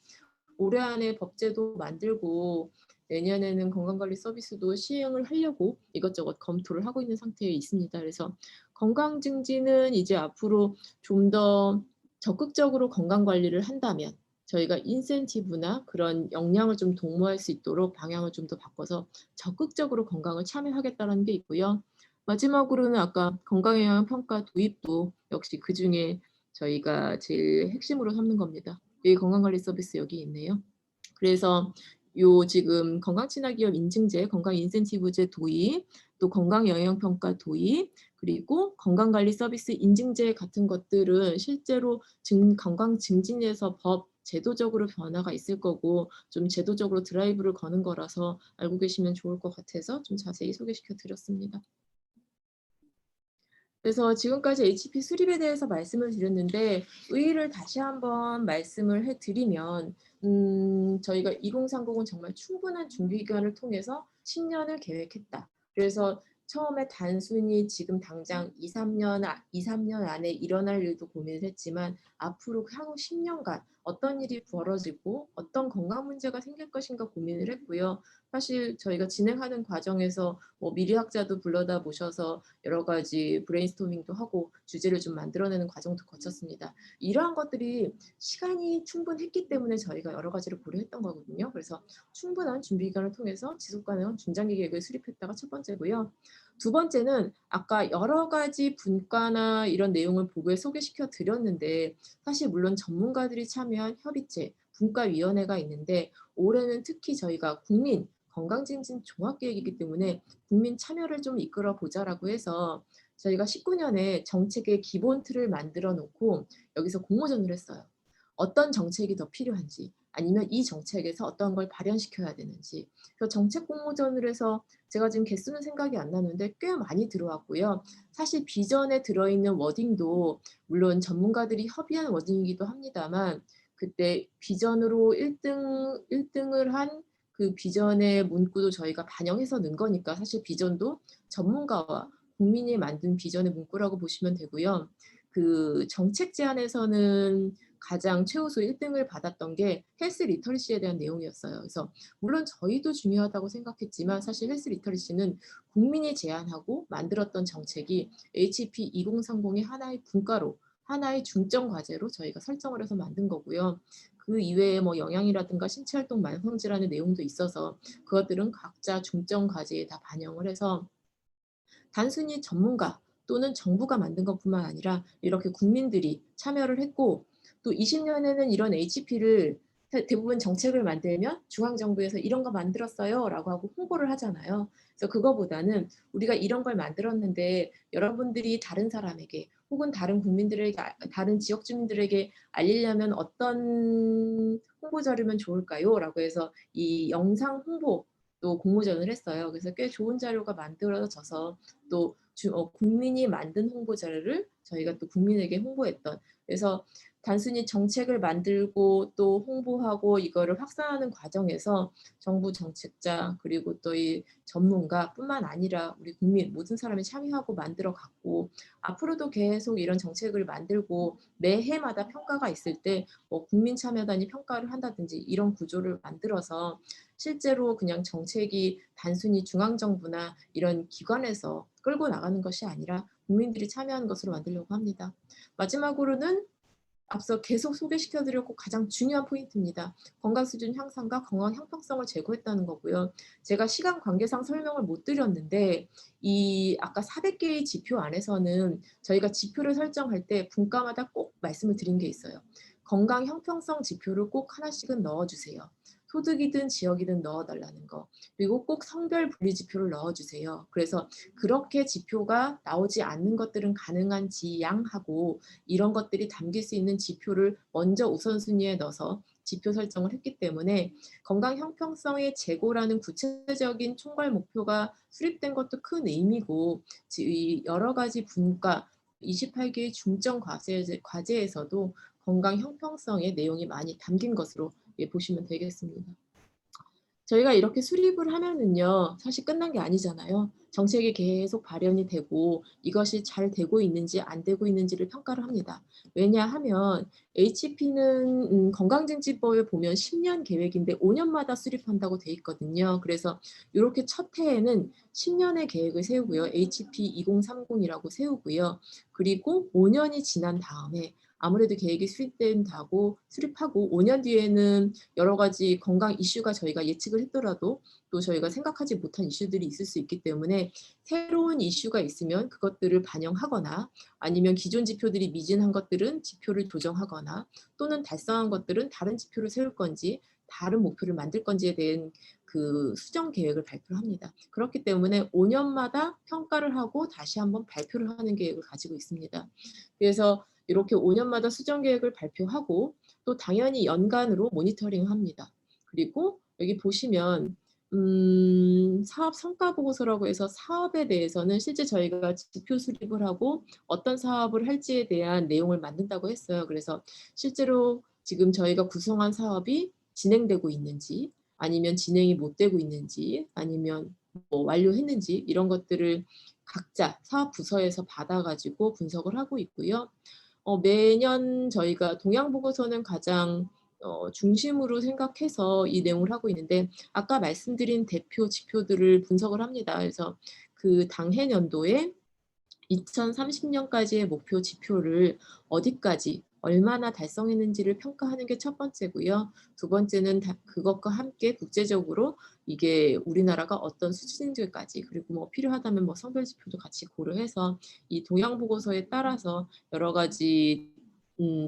올해 안에 법제도 만들고 내년에는 건강관리 서비스도 시행을 하려고 이것저것 검토를 하고 있는 상태에 있습니다. 그래서 건강 증진은 이제 앞으로 좀 더 적극적으로 건강 관리를 한다면 저희가 인센티브나 그런 역량을 좀 도모할 수 있도록 방향을 좀 더 바꿔서 적극적으로 건강을 참여하겠다는 게 있고요. 마지막으로는 아까 건강영향평가 도입도 역시 그중에 저희가 제일 핵심으로 삼는 겁니다. 여기 건강관리 서비스 여기 있네요. 그래서 요 지금 건강친화기업 인증제, 건강 인센티브제 도입, 또 건강영향평가 도입, 그리고 건강관리 서비스 인증제 같은 것들은 실제로 건강 증진에서 법 제도적으로 변화가 있을 거고 좀 제도적으로 드라이브를 거는 거라서 알고 계시면 좋을 것 같아서 좀 자세히 소개시켜 드렸습니다. 그래서 지금까지 HP 수립에 대해서 말씀을 드렸는데 의의를 다시 한번 말씀을 해드리면 저희가 2030은 정말 충분한 준비 기간을 통해서 10년을 계획했다. 그래서 처음에 단순히 지금 당장 2-3년 안에 일어날 일도 고민을 했지만 앞으로 향후 10년간 어떤 일이 벌어지고 어떤 건강 문제가 생길 것인가 고민을 했고요. 사실 저희가 진행하는 과정에서 미리학자도 불러다 모셔서 여러 가지 브레인스토밍도 하고 주제를 좀 만들어내는 과정도 거쳤습니다. 이러한 것들이 시간이 충분했기 때문에 저희가 여러 가지를 고려했던 거거든요. 그래서 충분한 준비 기간을 통해서 지속 가능한 중장기 계획을 수립했다가 첫 번째고요. 두 번째는 아까 여러 가지 분과나 이런 내용을 보고에 소개시켜 드렸는데 사실 물론 전문가들이 참여한 협의체, 분과위원회가 있는데 올해는 특히 저희가 국민 건강증진 종합계획이기 때문에 국민 참여를 좀 이끌어 보자라고 해서 저희가 19년에 정책의 기본 틀을 만들어 놓고 여기서 공모전을 했어요. 어떤 정책이 더 필요한지 아니면 이 정책에서 어떤 걸 발현시켜야 되는지. 그래서 정책 공모전을 해서 제가 지금 개수는 생각이 안 나는데 꽤 많이 들어왔고요. 사실 비전에 들어있는 워딩도 물론 전문가들이 협의한 워딩이기도 합니다만 그때 비전으로 1등을 한 그 비전의 문구도 저희가 반영해서 넣은 거니까 사실 비전도 전문가와 국민이 만든 비전의 문구라고 보시면 되고요. 그 정책 제안에서는 가장 최우수 1등을 받았던 게 헬스 리터리시에 대한 내용이었어요. 그래서 물론 저희도 중요하다고 생각했지만 사실 헬스 리터리시는 국민이 제안하고 만들었던 정책이 HP 2030의 하나의 분과로 하나의 중점 과제로 저희가 설정을 해서 만든 거고요. 그 이외에 영양이라든가 신체활동 만성질환의 내용도 있어서 그것들은 각자 중점 과제에 다 반영을 해서 단순히 전문가 또는 정부가 만든 것뿐만 아니라 이렇게 국민들이 참여를 했고 또 20년에는 이런 HP를 대부분 정책을 만들면 중앙정부에서 이런 거 만들었어요 라고 하고 홍보를 하잖아요. 그래서 그거보다는 우리가 이런 걸 만들었는데 여러분들이 다른 사람에게 혹은 다른 국민들에게 다른 지역 주민들에게 알리려면 어떤 홍보 자료면 좋을까요? 라고 해서 이 영상 홍보 또 공모전을 했어요. 그래서 꽤 좋은 자료가 만들어져서 또 국민이 만든 홍보 자료를 저희가 또 국민에게 홍보했던 그래서 단순히 정책을 만들고 또 홍보하고 이거를 확산하는 과정에서 정부 정책자 그리고 또 이 전문가뿐만 아니라 우리 국민 모든 사람이 참여하고 만들어 갔고 앞으로도 계속 이런 정책을 만들고 매해마다 평가가 있을 때 국민 참여단이 평가를 한다든지 이런 구조를 만들어서 실제로 그냥 정책이 단순히 중앙정부나 이런 기관에서 끌고 나가는 것이 아니라 국민들이 참여하는 것으로 만들려고 합니다. 마지막으로는 앞서 계속 소개시켜드렸고 가장 중요한 포인트입니다. 건강 수준 향상과 건강 형평성을 제고했다는 거고요. 제가 시간 관계상 설명을 못 드렸는데 이 아까 400개의 지표 안에서는 저희가 지표를 설정할 때 분과마다 꼭 말씀을 드린 게 있어요. 건강 형평성 지표를 꼭 하나씩은 넣어주세요. 소득이든 지역이든 넣어달라는 거. 그리고 꼭 성별 분리 지표를 넣어주세요. 그래서 그렇게 지표가 나오지 않는 것들은 가능한지 양하고 이런 것들이 담길 수 있는 지표를 먼저 우선순위에 넣어서 지표 설정을 했기 때문에 건강 형평성의 제고라는 구체적인 총괄 목표가 수립된 것도 큰 의미고 여러 가지 분과 28개의 중점 과제에서도 건강 형평성의 내용이 많이 담긴 것으로 보시면 되겠습니다. 저희가 이렇게 수립을 하면은요, 사실 끝난 게 아니잖아요. 정책이 계속 발현이 되고 이것이 잘 되고 있는지 안 되고 있는지를 평가를 합니다. 왜냐하면 HP는 건강증진법에 보면 10년 계획인데 5년마다 수립한다고 돼 있거든요. 그래서 이렇게 첫 해에는 10년의 계획을 세우고요. HP 2030이라고 세우고요. 그리고 5년이 지난 다음에 아무래도 계획이 수립된다고 수립하고 5년 뒤에는 여러 가지 건강 이슈가 저희가 예측을 했더라도 또 저희가 생각하지 못한 이슈들이 있을 수 있기 때문에 새로운 이슈가 있으면 그것들을 반영하거나 아니면 기존 지표들이 미진한 것들은 지표를 조정하거나 또는 달성한 것들은 다른 지표를 세울 건지 다른 목표를 만들 건지에 대한 그 수정 계획을 발표를 합니다. 그렇기 때문에 5년마다 평가를 하고 다시 한번 발표를 하는 계획을 가지고 있습니다. 그래서 이렇게 5년마다 수정 계획을 발표하고 또 당연히 연간으로 모니터링합니다. 그리고 여기 보시면 사업 성과 보고서라고 해서 사업에 대해서는 실제 저희가 지표 수립을 하고 어떤 사업을 할지에 대한 내용을 만든다고 했어요. 그래서 실제로 지금 저희가 구성한 사업이 진행되고 있는지 아니면 진행이 못 되고 있는지 아니면 뭐 완료했는지 이런 것들을 각자 사업 부서에서 받아가지고 분석을 하고 있고요. 매년 저희가 동향보고서는 가장 중심으로 생각해서 이 내용을 하고 있는데 아까 말씀드린 대표 지표들을 분석을 합니다. 그래서 그 당해 년도에 2030년까지의 목표 지표를 어디까지 얼마나 달성했는지를 평가하는 게 첫 번째고요. 두 번째는 그것과 함께 국제적으로 이게 우리나라가 어떤 수준인지까지 그리고 뭐 필요하다면 뭐 성별 지표도 같이 고려해서 이 동향 보고서에 따라서 여러 가지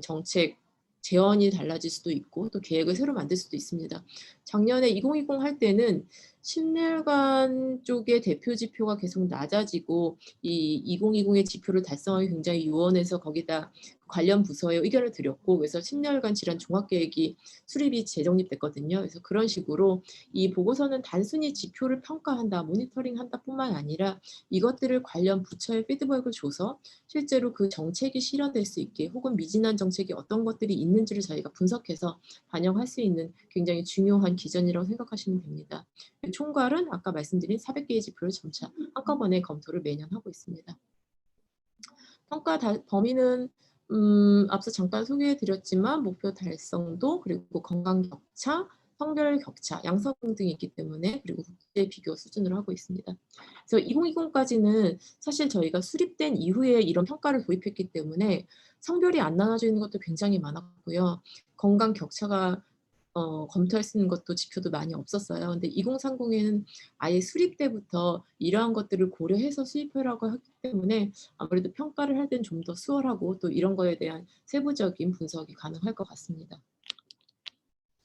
정책 재원이 달라질 수도 있고 또 계획을 새로 만들 수도 있습니다. 작년에 2020 할 때는 신뢰관 쪽의 대표 지표가 계속 낮아지고 이 2020의 지표를 달성하기 굉장히 유언해서 거기다 관련 부서에 의견을 드렸고 그래서 10년간 질환 종합계획이 수립이 재정립됐거든요. 그래서 그런 식으로 이 보고서는 단순히 지표를 평가한다, 모니터링한다 뿐만 아니라 이것들을 관련 부처에 피드백을 줘서 실제로 그 정책이 실현될 수 있게 혹은 미진한 정책이 어떤 것들이 있는지를 저희가 분석해서 반영할 수 있는 굉장히 중요한 기전이라고 생각하시면 됩니다. 총괄은 아까 말씀드린 400개의 지표를 점차 한꺼번에 검토를 매년 하고 있습니다. 평가 범위는 앞서 잠깐 소개해드렸지만 목표 달성도 그리고 건강 격차, 성별 격차, 양성 등이 있기 때문에 그리고 국제 비교 수준으로 하고 있습니다. 그래서 2020까지는 사실 저희가 수립된 이후에 이런 평가를 도입했기 때문에 성별이 안 나눠져 있는 것도 굉장히 많았고요. 건강 격차가 검토할 수 있는 것도 지표도 많이 없었어요. 근데 2030에는 아예 수립 때부터 이러한 것들을 고려해서 수립하라고 하기 때문에 아무래도 평가를 할 때는 좀 더 수월하고 또 이런 거에 대한 세부적인 분석이 가능할 것 같습니다.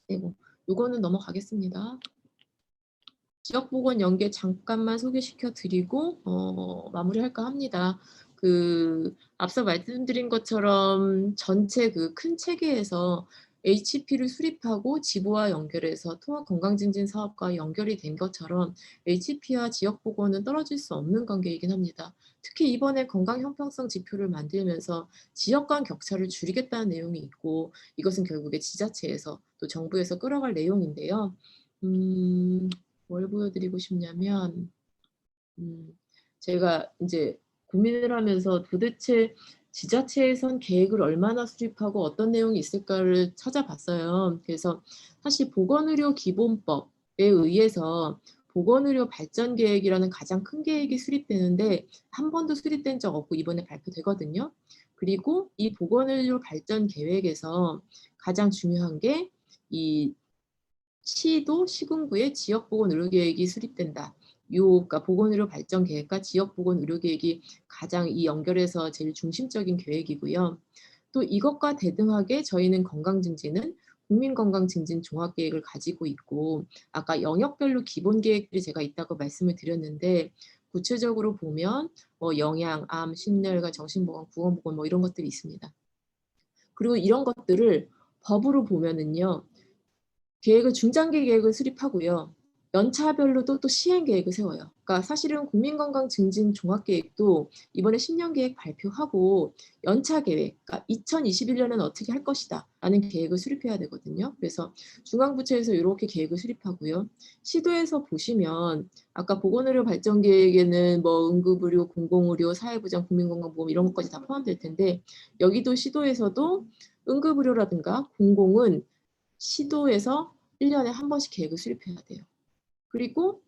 그리고 이거는 넘어가겠습니다. 지역보건 연계 잠깐만 소개시켜 드리고 마무리할까 합니다. 앞서 말씀드린 것처럼 전체 그 큰 체계에서 HP를 수립하고 지부와 연결해서 통합건강증진 사업과 연결이 된 것처럼 HP와 지역보건은 떨어질 수 없는 관계이긴 합니다. 특히 이번에 건강형평성 지표를 만들면서 지역 간 격차를 줄이겠다는 내용이 있고 이것은 결국에 지자체에서 또 정부에서 끌어갈 내용인데요. 뭘 보여드리고 싶냐면 제가 이제 고민을 하면서 도대체 지자체에선 계획을 얼마나 수립하고 어떤 내용이 있을까를 찾아봤어요. 그래서 사실 보건의료 기본법에 의해서 보건의료 발전 계획이라는 가장 큰 계획이 수립되는데 한 번도 수립된 적 없고 이번에 발표되거든요. 그리고 이 보건의료 발전 계획에서 가장 중요한 게 이 시도 시군구의 지역보건의료계획이 수립된다. 그러니까 보건의료 발전 계획과 지역보건의료계획이 가장 이 연결해서 제일 중심적인 계획이고요. 또 이것과 대등하게 저희는 건강증진은 국민건강증진 종합계획을 가지고 있고, 아까 영역별로 기본계획들이 제가 있다고 말씀을 드렸는데, 구체적으로 보면 뭐 영양, 암, 심혈관, 정신보건, 구강보건 뭐 이런 것들이 있습니다. 그리고 이런 것들을 법으로 보면은요, 중장기 계획을 수립하고요. 연차별로도 또 시행 계획을 세워요. 그러니까 사실은 국민건강증진 종합계획도 이번에 10년 계획 발표하고 연차 계획, 그러니까 2021년에는 어떻게 할 것이다 라는 계획을 수립해야 되거든요. 그래서 중앙부처에서 이렇게 계획을 수립하고요. 시도에서 보시면 아까 보건의료 발전 계획에는 뭐 응급의료, 공공의료, 사회보장, 국민건강보험 이런 것까지 다 포함될 텐데, 여기도 시도에서도 응급의료라든가 공공은 시도에서 1년에 한 번씩 계획을 수립해야 돼요. 그리고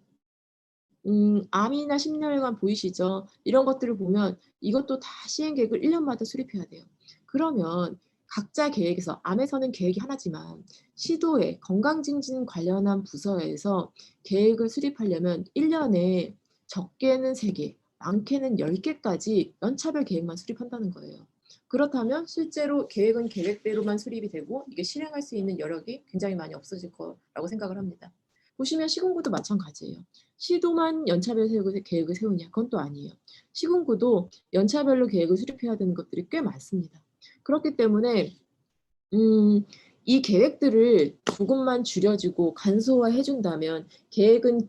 암이나 심혈관 보이시죠? 이런 것들을 보면 이것도 다 시행 계획을 1년마다 수립해야 돼요. 그러면 각자 계획에서, 암에서는 계획이 하나지만 시도에 건강증진 관련한 부서에서 계획을 수립하려면 1년에 적게는 3개, 많게는 10개까지 연차별 계획만 수립한다는 거예요. 그렇다면 실제로 계획은 계획대로만 수립이 되고 이게 실행할 수 있는 여력이 굉장히 많이 없어질 거라고 생각을 합니다. 보시면 시군구도 마찬가지예요. 시도만 연차별 계획을 세우냐? 그건 또 아니에요. 시군구도 연차별로 계획을 수립해야 되는 것들이 꽤 많습니다. 그렇기 때문에 이 계획들을 조금만 줄여주고 간소화해 준다면, 계획은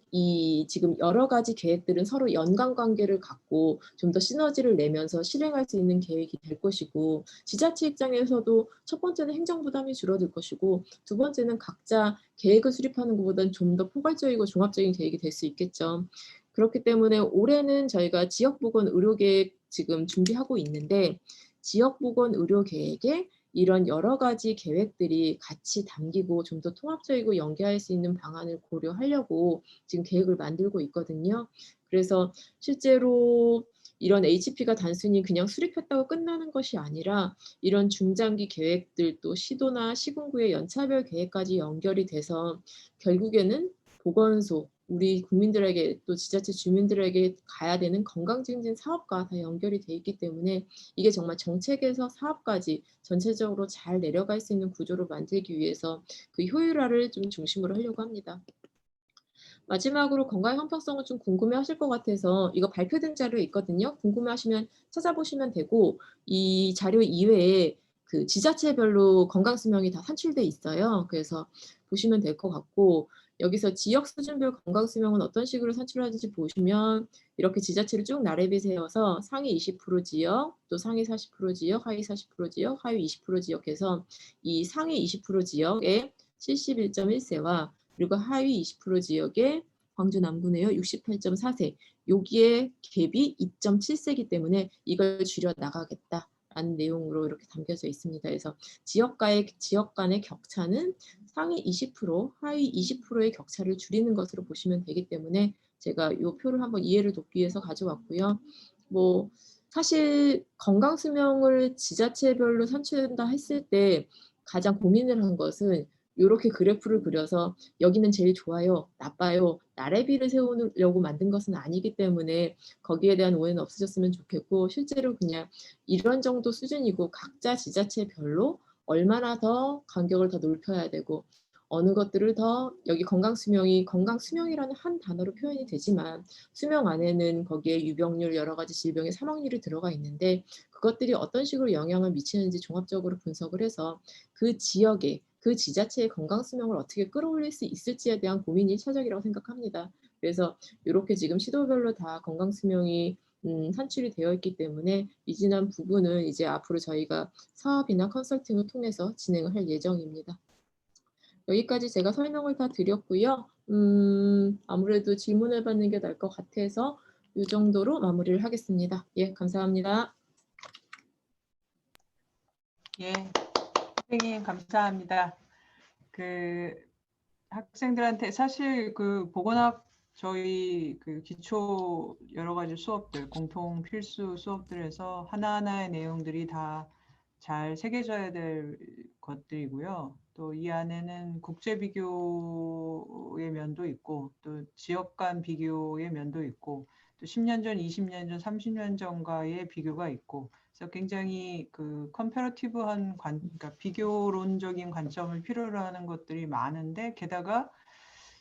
지금 여러 가지 계획들은 서로 연관관계를 갖고 좀 더 시너지를 내면서 실행할 수 있는 계획이 될 것이고, 지자체 입장에서도 첫 번째는 행정부담이 줄어들 것이고, 두 번째는 각자 계획을 수립하는 것보다는 좀 더 포괄적이고 종합적인 계획이 될 수 있겠죠. 그렇기 때문에 올해는 저희가 지역보건의료계획 지금 준비하고 있는데, 지역보건의료계획에 이런 여러 가지 계획들이 같이 담기고 좀 더 통합적이고 연계할 수 있는 방안을 고려하려고 지금 계획을 만들고 있거든요. 그래서 실제로 이런 HP가 단순히 그냥 수립했다고 끝나는 것이 아니라 이런 중장기 계획들도 시도나 시군구의 연차별 계획까지 연결이 돼서 결국에는 보건소, 우리 국민들에게 또 지자체 주민들에게 가야 되는 건강증진 사업과 다 연결이 돼 있기 때문에 이게 정말 정책에서 사업까지 전체적으로 잘 내려갈 수 있는 구조로 만들기 위해서 그 효율화를 좀 중심으로 하려고 합니다. 마지막으로 건강 형평성을 좀 궁금해하실 것 같아서 이거 발표된 자료 있거든요. 궁금해하시면 찾아보시면 되고, 이 자료 이외에 그 지자체별로 건강 수명이 다 산출돼 있어요. 그래서 보시면 될 것 같고, 여기서 지역 수준별 건강 수명은 어떤 식으로 산출하는지 보시면 이렇게 지자체를 쭉 나래비 세워서 상위 20% 지역, 또 상위 40% 지역, 하위 40% 지역, 하위 20% 지역해서 이 상위 20% 지역의 71.1세와 그리고 하위 20% 지역의 광주 남구네요. 68.4세. 여기에 갭이 2.7세이기 때문에 이걸 줄여 나가겠다라는 내용으로 이렇게 담겨져 있습니다. 그래서 지역 간의 격차는 상위 20%, 하위 20%의 격차를 줄이는 것으로 보시면 되기 때문에 제가 이 표를 한번 이해를 돕기 위해서 가져왔고요. 뭐 사실 건강 수명을 지자체별로 산출한다 했을 때 가장 고민을 한 것은 이렇게 그래프를 그려서 여기는 제일 좋아요, 나빠요, 나래비를 세우려고 만든 것은 아니기 때문에 거기에 대한 오해는 없어졌으면 좋겠고, 실제로 그냥 이런 정도 수준이고 각자 지자체별로 얼마나 더 간격을 더 넓혀야 되고 어느 것들을 더, 여기 건강수명이라는 한 단어로 표현이 되지만 수명 안에는 거기에 유병률, 여러 가지 질병의 사망률이 들어가 있는데 그것들이 어떤 식으로 영향을 미치는지 종합적으로 분석을 해서 그 지역에 그 지자체의 건강수명을 어떻게 끌어올릴 수 있을지에 대한 고민이 1차적이라고 생각합니다. 그래서 이렇게 지금 시도별로 다 건강수명이 산출이 되어 있기 때문에 미진한 부분은 이제 앞으로 저희가 사업이나 컨설팅을 통해서 진행을 할 예정입니다. 여기까지 제가 설명을 다 드렸고요. 아무래도 질문을 받는 게 나을 것 같아서 이 정도로 마무리를 하겠습니다. 예, 감사합니다. 예, 선생님 감사합니다. 그 학생들한테 사실 그 보건학 저희 그 기초 여러 가지 수업들, 공통 필수 수업들에서 하나하나의 내용들이 다 잘 새겨져야 될 것들이고요. 또 이 안에는 국제 비교의 면도 있고, 또 지역 간 비교의 면도 있고, 또 10년 전, 20년 전, 30년 전과의 비교가 있고, 그래서 굉장히 그 컴패러티브한 그러니까 비교론적인 관점을 필요로 하는 것들이 많은데, 게다가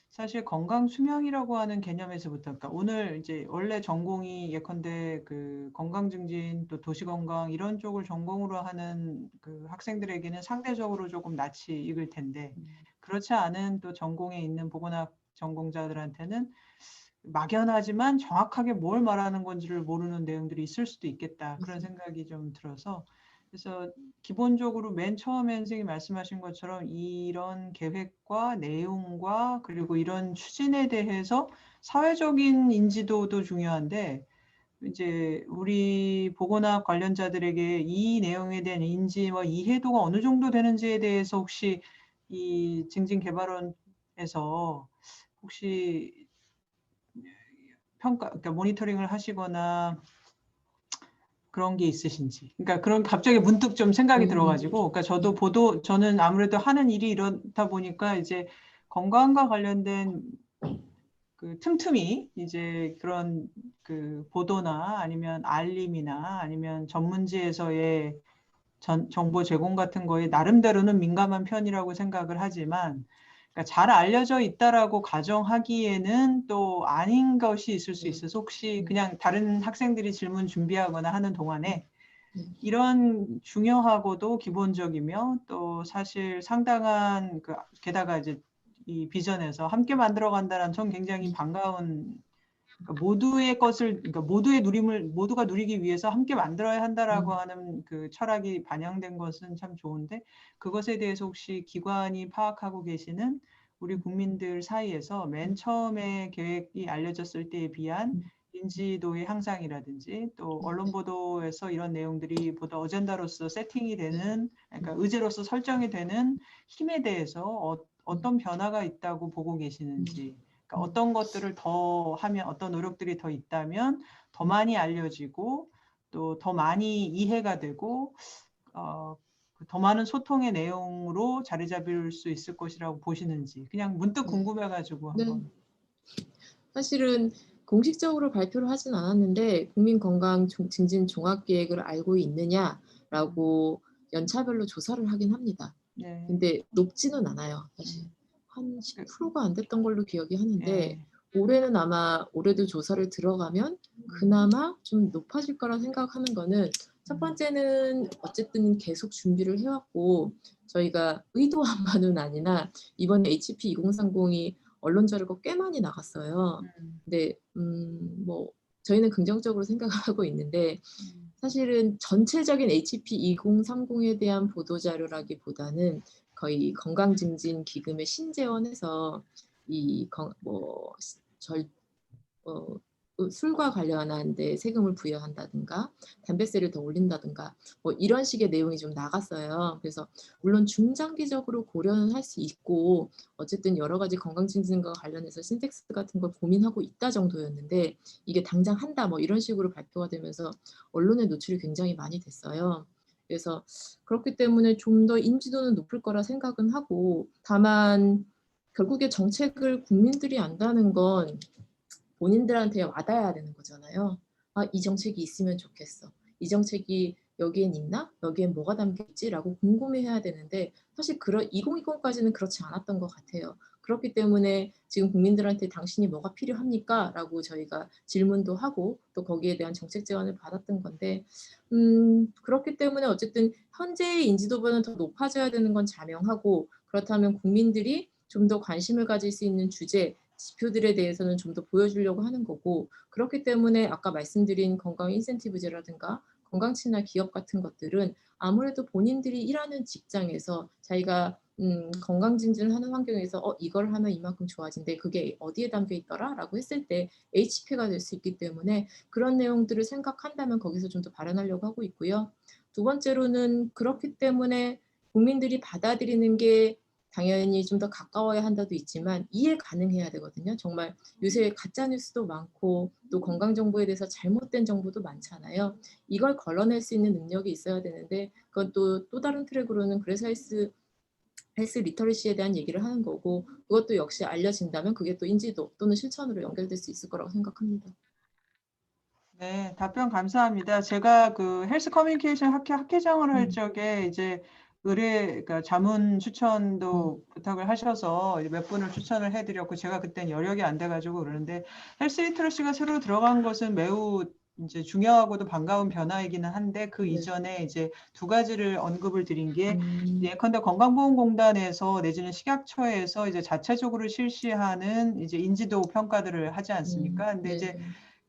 사실 건강 수명이라고 하는 개념에서부터, 그러니까 오늘 이제 원래 전공이 예컨대 그 건강 증진 또 도시 건강 이런 쪽을 전공으로 하는 그 학생들에게는 상대적으로 조금 낯이 익을 텐데, 그렇지 않은 또 전공에 있는 보건학 전공자들한테는 막연하지만 정확하게 뭘 말하는 건지를 모르는 내용들이 있을 수도 있겠다. 그런 생각이 좀 들어서, 그래서 기본적으로 맨 처음에 선생님이 말씀하신 것처럼 이런 계획과 내용과 그리고 이런 추진에 대해서 사회적인 인지도도 중요한데, 이제 우리 보건학 관련자들에게 이 내용에 대한 인지와 이해도가 어느 정도 되는지에 대해서 혹시 이 증진개발원에서 혹시 그러니까 모니터링을 하시거나 그런 게 있으신지. 그러니까 그런 갑자기 문득 좀 생각이 들어가지고, 그러니까 저는 아무래도 하는 일이 이렇다 보니까 이제 건강과 관련된 그 틈틈이 이제 그런 그 보도나 아니면 알림이나 아니면 전문지에서의 정보 제공 같은 거에 나름대로는 민감한 편이라고 생각을 하지만, 그러니까 잘 알려져 있다라고 가정하기에는 또 아닌 것이 있을 수 있어서 혹시 그냥 다른 학생들이 질문 준비하거나 하는 동안에 이런 중요하고도 기본적이며 또 사실 상당한 게다가 이제 이 비전에서 함께 만들어간다는 전 굉장히 반가운, 그러니까 모두의 것을, 그러니까 모두의 누림을 모두가 누리기 위해서 함께 만들어야 한다라고 하는 그 철학이 반영된 것은 참 좋은데, 그것에 대해서 혹시 기관이 파악하고 계시는 우리 국민들 사이에서 맨 처음에 계획이 알려졌을 때에 비한 인지도의 향상이라든지 또 언론 보도에서 이런 내용들이 보다 어젠다로서 세팅이 되는, 그러니까 의제로서 설정이 되는 힘에 대해서 어떤 변화가 있다고 보고 계시는지, 그러니까 어떤 것들을 더 하면, 어떤 노력들이 더 있다면 더 많이 알려지고 또 더 많이 이해가 되고 더 많은 소통의 내용으로 자리 잡을 수 있을 것이라고 보시는지 그냥 문득 궁금해가지고 한번. 사실은 공식적으로 발표를 하진 않았는데 국민건강 증진 종합계획을 알고 있느냐라고 연차별로 조사를 하긴 합니다. 네. 근데 높지는 않아요. 사실 한 10%가 안 됐던 걸로 기억이 하는데 올해는 아마 올해도 조사를 들어가면 그나마 좀 높아질 거라 생각하는 거는, 첫 번째는 어쨌든 계속 준비를 해왔고 저희가 의도한 바는 아니나 이번에 HP 2030이 언론 자료가 꽤 많이 나갔어요. 근데 뭐 저희는 긍정적으로 생각하고 있는데, 사실은 전체적인 HP 2030에 대한 보도 자료라기보다는 거의 건강증진기금의 신재원에서 술과 관련한 데 세금을 부여한다든가 담배세를 더 올린다든가 뭐 이런 식의 내용이 좀 나갔어요. 그래서 물론 중장기적으로 고려는 할 수 있고 어쨌든 여러 가지 건강증진과 관련해서 신텍스 같은 걸 고민하고 있다 정도였는데, 이게 당장 한다 뭐 이런 식으로 발표가 되면서 언론에 노출이 굉장히 많이 됐어요. 그래서 그렇기 때문에 좀 더 인지도는 높을 거라 생각은 하고, 다만 결국에 정책을 국민들이 안다는 건 본인들한테 와닿아야 되는 거잖아요. 아, 이 정책이 있으면 좋겠어. 이 정책이 여기엔 있나? 여기엔 뭐가 담겼지? 라고 궁금해해야 되는데, 사실 2020까지는 그렇지 않았던 것 같아요. 그렇기 때문에 지금 국민들한테 당신이 뭐가 필요합니까? 라고 저희가 질문도 하고 또 거기에 대한 정책 제안을 받았던 건데, 그렇기 때문에 어쨌든 현재의 인지도보다는 더 높아져야 되는 건 자명하고, 그렇다면 국민들이 좀 더 관심을 가질 수 있는 주제, 지표들에 대해서는 좀 더 보여주려고 하는 거고, 그렇기 때문에 아까 말씀드린 건강 인센티브제라든가 건강 친화 기업 같은 것들은 아무래도 본인들이 일하는 직장에서 자기가 건강 증진을 하는 환경에서 이걸 하면 이만큼 좋아진대, 그게 어디에 담겨 있더라? 라고 했을 때 HP가 될 수 있기 때문에 그런 내용들을 생각한다면 거기서 좀 더 발현하려고 하고 있고요. 두 번째로는 그렇기 때문에 국민들이 받아들이는 게 당연히 좀 더 가까워야 한다도 있지만 이해 가능해야 되거든요. 정말 요새 가짜 뉴스도 많고 또 건강 정보에 대해서 잘못된 정보도 많잖아요. 이걸 걸러낼 수 있는 능력이 있어야 되는데 그건 또 다른 트랙으로는 그래서 헬스 리터러시에 대한 얘기를 하는 거고 그것도 역시 알려진다면 그게 또 인지도 또는 실천으로 연결될 수 있을 거라고 생각합니다. 네, 답변 감사합니다. 제가 그 헬스 커뮤니케이션 학회장을 할 음, 적에 이제 그러니까 자문 음, 추천도 부탁을 하셔서 이제 몇 분을 추천을 해드렸고 제가 그땐 여력이 안 돼가지고 그러는데 헬스 리터러시가 새로 들어간 것은 매우 이제 중요하고도 반가운 변화이기는 한데 그 네. 이전에 이제 두 가지를 언급을 드린 게 음, 예컨대 건강보험공단에서 내지는 식약처에서 이제 자체적으로 실시하는 이제 인지도 평가들을 하지 않습니까? 근데 네, 이제 네.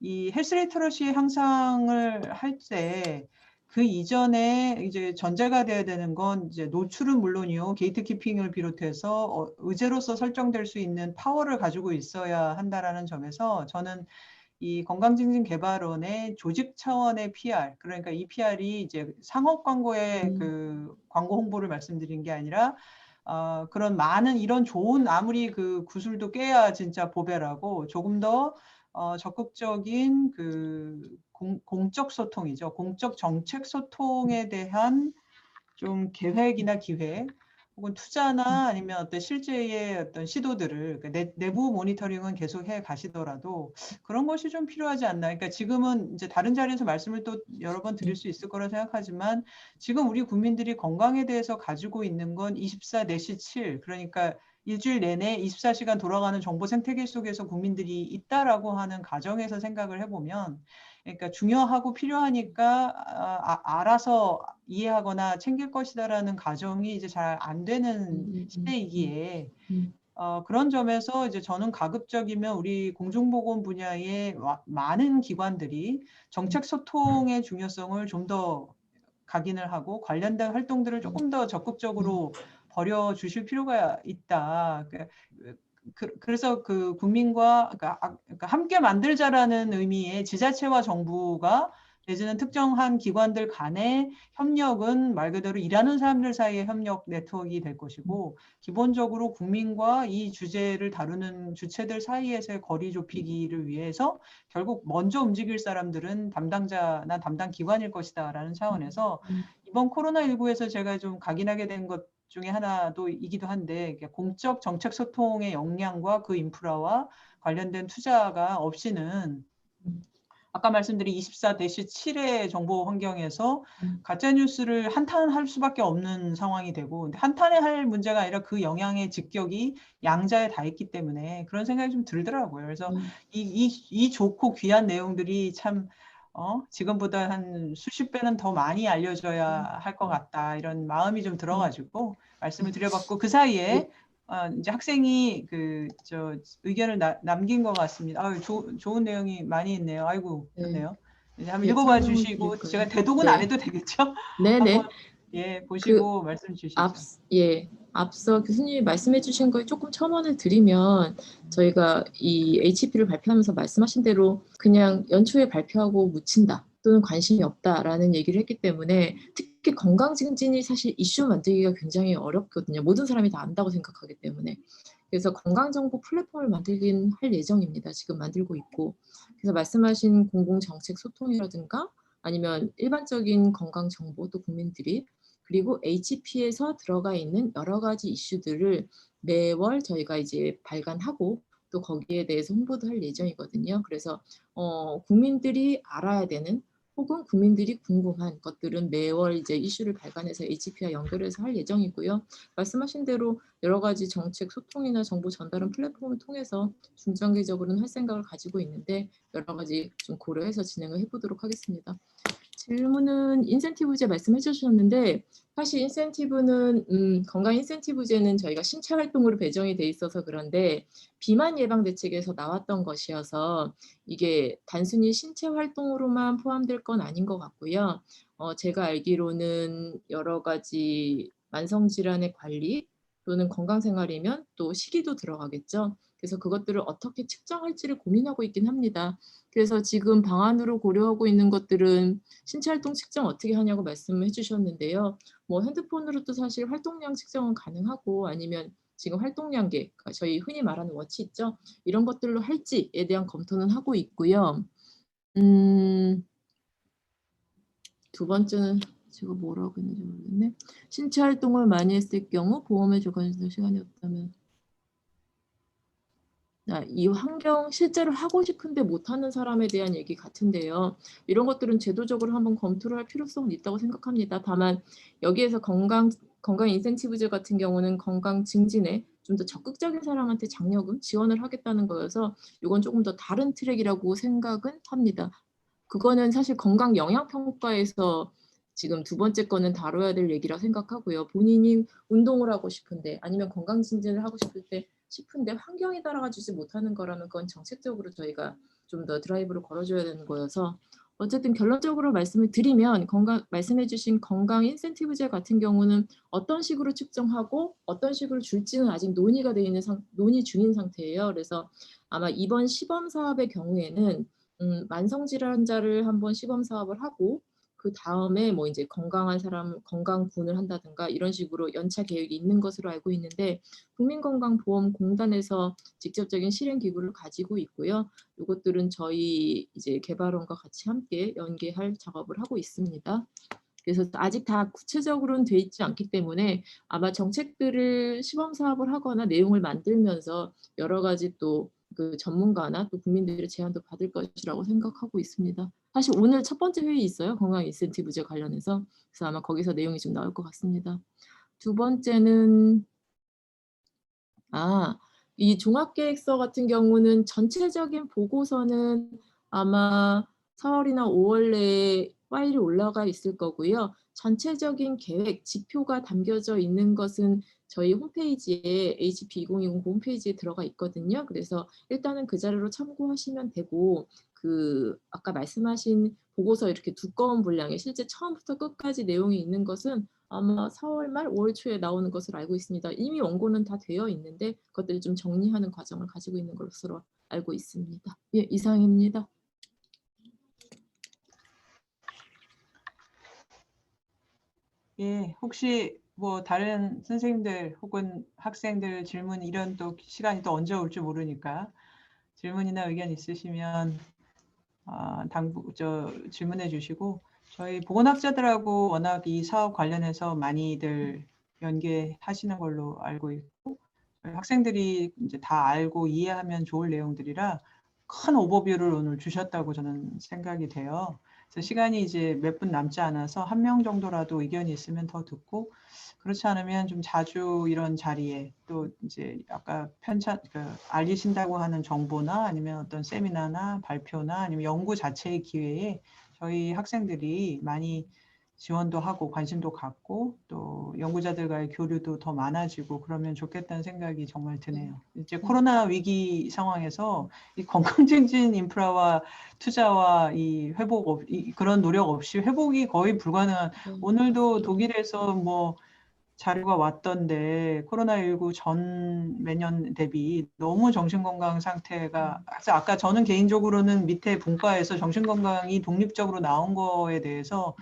이 헬스 리터러시 향상을 할 때 그 이전에 이제 전제가 돼야 되는 건 이제 노출은 물론이요. 게이트키핑을 비롯해서 의제로서 설정될 수 있는 파워를 가지고 있어야 한다라는 점에서 저는 이 건강증진개발원의 조직 차원의 PR, 그러니까 이 PR이 이제 상업 광고의 그 광고 홍보를 말씀드린 게 아니라 그런 많은 이런 좋은 아무리 그 구슬도 깨야 진짜 보배라고 조금 더 적극적인 그 공적 소통이죠. 공적 정책 소통에 대한 좀 계획이나 기획 혹은 투자나 아니면 어떤 실제의 어떤 시도들을 그러니까 내부 모니터링은 계속 해 가시더라도 그런 것이 좀 필요하지 않나. 그러니까 지금은 이제 다른 자리에서 말씀을 또 여러 번 드릴 수 있을 거라 생각하지만 지금 우리 국민들이 건강에 대해서 가지고 있는 건 24 내시 7 그러니까 일주일 내내 24시간 돌아가는 정보 생태계 속에서 국민들이 있다라고 하는 가정에서 생각을 해보면 그러니까 중요하고 필요하니까 알아서 이해하거나 챙길 것이다라는 가정이 이제 잘 안 되는 시대이기에 그런 점에서 이제 저는 가급적이면 우리 공중보건 분야의 많은 기관들이 정책 소통의 중요성을 좀 더 각인을 하고 관련된 활동들을 조금 더 적극적으로 벌여 주실 필요가 있다. 그래서 그 국민과 그러니까 함께 만들자라는 의미의 지자체와 정부가 내지는 특정한 기관들 간의 협력은 말 그대로 일하는 사람들 사이의 협력 네트워크가 될 것이고 기본적으로 국민과 이 주제를 다루는 주체들 사이에서의 거리 좁히기를 위해서 결국 먼저 움직일 사람들은 담당자나 담당 기관일 것이다라는 차원에서 이번 코로나19에서 제가 좀 각인하게 된 것 중에 하나도이기도 한데 공적 정책 소통의 역량과 그 인프라와 관련된 투자가 없이는 아까 말씀드린 24-7의 정보 환경에서 가짜 뉴스를 한탄할 수밖에 없는 상황이 되고 근데 한탄에 할 문제가 아니라 그 영향의 직격이 양자에 다 있기 때문에 그런 생각이 좀 들더라고요. 그래서 이 좋고 귀한 내용들이 참 지금보다 한 수십 배는 더 많이 알려져야 할 것 같다 이런 마음이 좀 들어가지고 말씀을 드려봤고 그 사이에 이제 학생이 의견을 남긴 것 같습니다. 좋은 내용이 많이 있네요. 아이고 네, 좋네요. 이제 한번 네, 읽어봐 설명을 주시고 드릴까요? 제가 대독은 안 네, 해도 되겠죠? 한번 네네. 예 그 보시고 말씀 앞, 주시죠. 예, 앞서 교수님이 말씀해 주신 거에 조금 첨언을 드리면 저희가 이 HP를 발표하면서 말씀하신 대로 그냥 연초에 발표하고 묻힌다 또는 관심이 없다라는 얘기를 했기 때문에 특히 건강 증진이 사실 이슈 만들기가 굉장히 어렵거든요. 모든 사람이 다 안다고 생각하기 때문에. 그래서 건강정보 플랫폼을 만들긴 할 예정입니다. 지금 만들고 있고. 그래서 말씀하신 공공정책 소통이라든가 아니면 일반적인 건강정보 또 국민들이 그리고 HP에서 들어가 있는 여러 가지 이슈들을 매월 저희가 이제 발간하고 또 거기에 대해서 홍보도 할 예정이거든요. 그래서 국민들이 알아야 되는 혹은 국민들이 궁금한 것들은 매월 이제 이슈를 발간해서 HP와 연결해서 할 예정이고요. 말씀하신 대로 여러 가지 정책 소통이나 정보 전달은 플랫폼을 통해서 중장기적으로는 할 생각을 가지고 있는데 여러 가지 좀 고려해서 진행을 해보도록 하겠습니다. 질문은 인센티브제 말씀해 주셨는데 사실 인센티브는 건강 인센티브제는 저희가 신체 활동으로 배정이 돼 있어서 그런데 비만 예방 대책에서 나왔던 것이어서 이게 단순히 신체 활동으로만 포함될 건 아닌 것 같고요. 제가 알기로는 여러 가지 만성 질환의 관리 또는 건강 생활이면 또 식이도 들어가겠죠. 그래서 그것들을 어떻게 측정할지를 고민하고 있긴 합니다. 그래서 지금 방안으로 고려하고 있는 것들은 신체 활동 측정 어떻게 하냐고 말씀해 주셨는데요. 뭐 핸드폰으로도 사실 활동량 측정은 가능하고 아니면 지금 활동량계, 그러니까 저희 흔히 말하는 워치 있죠? 이런 것들로 할지에 대한 검토는 하고 있고요. 두 번째는 제가 뭐라고 했는지 모르겠네. 신체 활동을 많이 했을 경우 보험에 적용해서 시간이 없다면 이 환경 실제로 하고 싶은데 못하는 사람에 대한 얘기 같은데요. 이런 것들은 제도적으로 한번 검토를 할 필요성은 있다고 생각합니다. 다만 여기에서 건강 인센티브제 같은 경우는 건강 증진에 좀 더 적극적인 사람한테 장려금 지원을 하겠다는 거여서 이건 조금 더 다른 트랙이라고 생각은 합니다. 그거는 사실 건강 영향평가에서 지금 두 번째 거는 다뤄야 될 얘기라 생각하고요. 본인이 운동을 하고 싶은데 아니면 건강 증진을 하고 싶은데 환경이 따라가 주지 못하는 거라면 그건 정책적으로 저희가 좀 더 드라이브를 걸어줘야 되는 거여서 어쨌든 결론적으로 말씀을 드리면 말씀해 주신 건강 인센티브제 같은 경우는 어떤 식으로 측정하고 어떤 식으로 줄지는 아직 논의 중인 상태예요. 그래서 아마 이번 시범 사업의 경우에는 만성질환 환자를 한번 시범 사업을 하고 그 다음에 뭐 이제 건강한 사람 건강군을 한다든가 이런 식으로 연차 계획이 있는 것으로 알고 있는데 국민건강보험공단에서 직접적인 실행 기구를 가지고 있고요. 이것들은 저희 이제 개발원과 같이 함께 연계할 작업을 하고 있습니다. 그래서 아직 다 구체적으로는 돼 있지 않기 때문에 아마 정책들을 시범 사업을 하거나 내용을 만들면서 여러 가지 또 그 전문가나 또 국민들의 제안도 받을 것이라고 생각하고 있습니다. 사실 오늘 첫 번째 회의 있어요. 건강 인센티브제 관련해서. 그래서 아마 거기서 내용이 좀 나올 것 같습니다. 두 번째는 이 종합계획서 같은 경우는 전체적인 보고서는 아마 4월이나 5월 내에 파일이 올라가 있을 거고요. 전체적인 계획, 지표가 담겨져 있는 것은 저희 홈페이지에 HP2020 홈페이지에 들어가 있거든요. 그래서 일단은 그 자료로 참고하시면 되고 그 아까 말씀하신 보고서 이렇게 두꺼운 분량에 실제 처음부터 끝까지 내용이 있는 것은 아마 4월 말 5월 초에 나오는 것으로 알고 있습니다. 이미 원고는 다 되어 있는데 그것들을 좀 정리하는 과정을 가지고 있는 것으로 알고 있습니다. 예, 이상입니다. 예, 혹시 뭐 다른 선생님들 혹은 학생들 질문 이런 또 시간이 또 언제 올지 모르니까 질문이나 의견 있으시면 질문해 주시고 저희 보건학자들하고 워낙 이 사업 관련해서 많이들 연계하시는 걸로 알고 있고 저희 학생들이 이제 다 알고 이해하면 좋을 내용들이라 큰 오버뷰를 오늘 주셨다고 저는 생각이 돼요. 그래서 시간이 이제 몇 분 남지 않아서 한 명 정도라도 의견이 있으면 더 듣고 그렇지 않으면 좀 자주 이런 자리에 또 이제 아까 알리신다고 하는 정보나 아니면 어떤 세미나나 발표나 아니면 연구 자체의 기회에 저희 학생들이 많이 지원도 하고 관심도 갖고 또 연구자들과의 교류도 더 많아지고 그러면 좋겠다는 생각이 정말 드네요. 이제 코로나 위기 상황에서 이 건강증진 인프라와 투자와 이 그런 노력 없이 회복이 거의 불가능한 오늘도 독일에서 뭐 자료가 왔던데 코로나19 전 매년 대비 너무 정신건강 상태가 아까 저는 개인적으로는 밑에 분과에서 정신건강이 독립적으로 나온 거에 대해서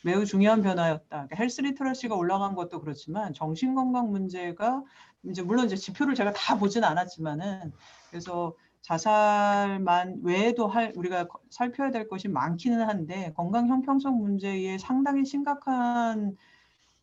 매우 중요한 변화였다. 그러니까 헬스 리터러시가 올라간 것도 그렇지만 정신건강 문제가 이제 물론 이제 지표를 제가 다 보진 않았지만은 그래서 자살만 외에도 우리가 살펴야 될 것이 많기는 한데 건강 형평성 문제에 상당히 심각한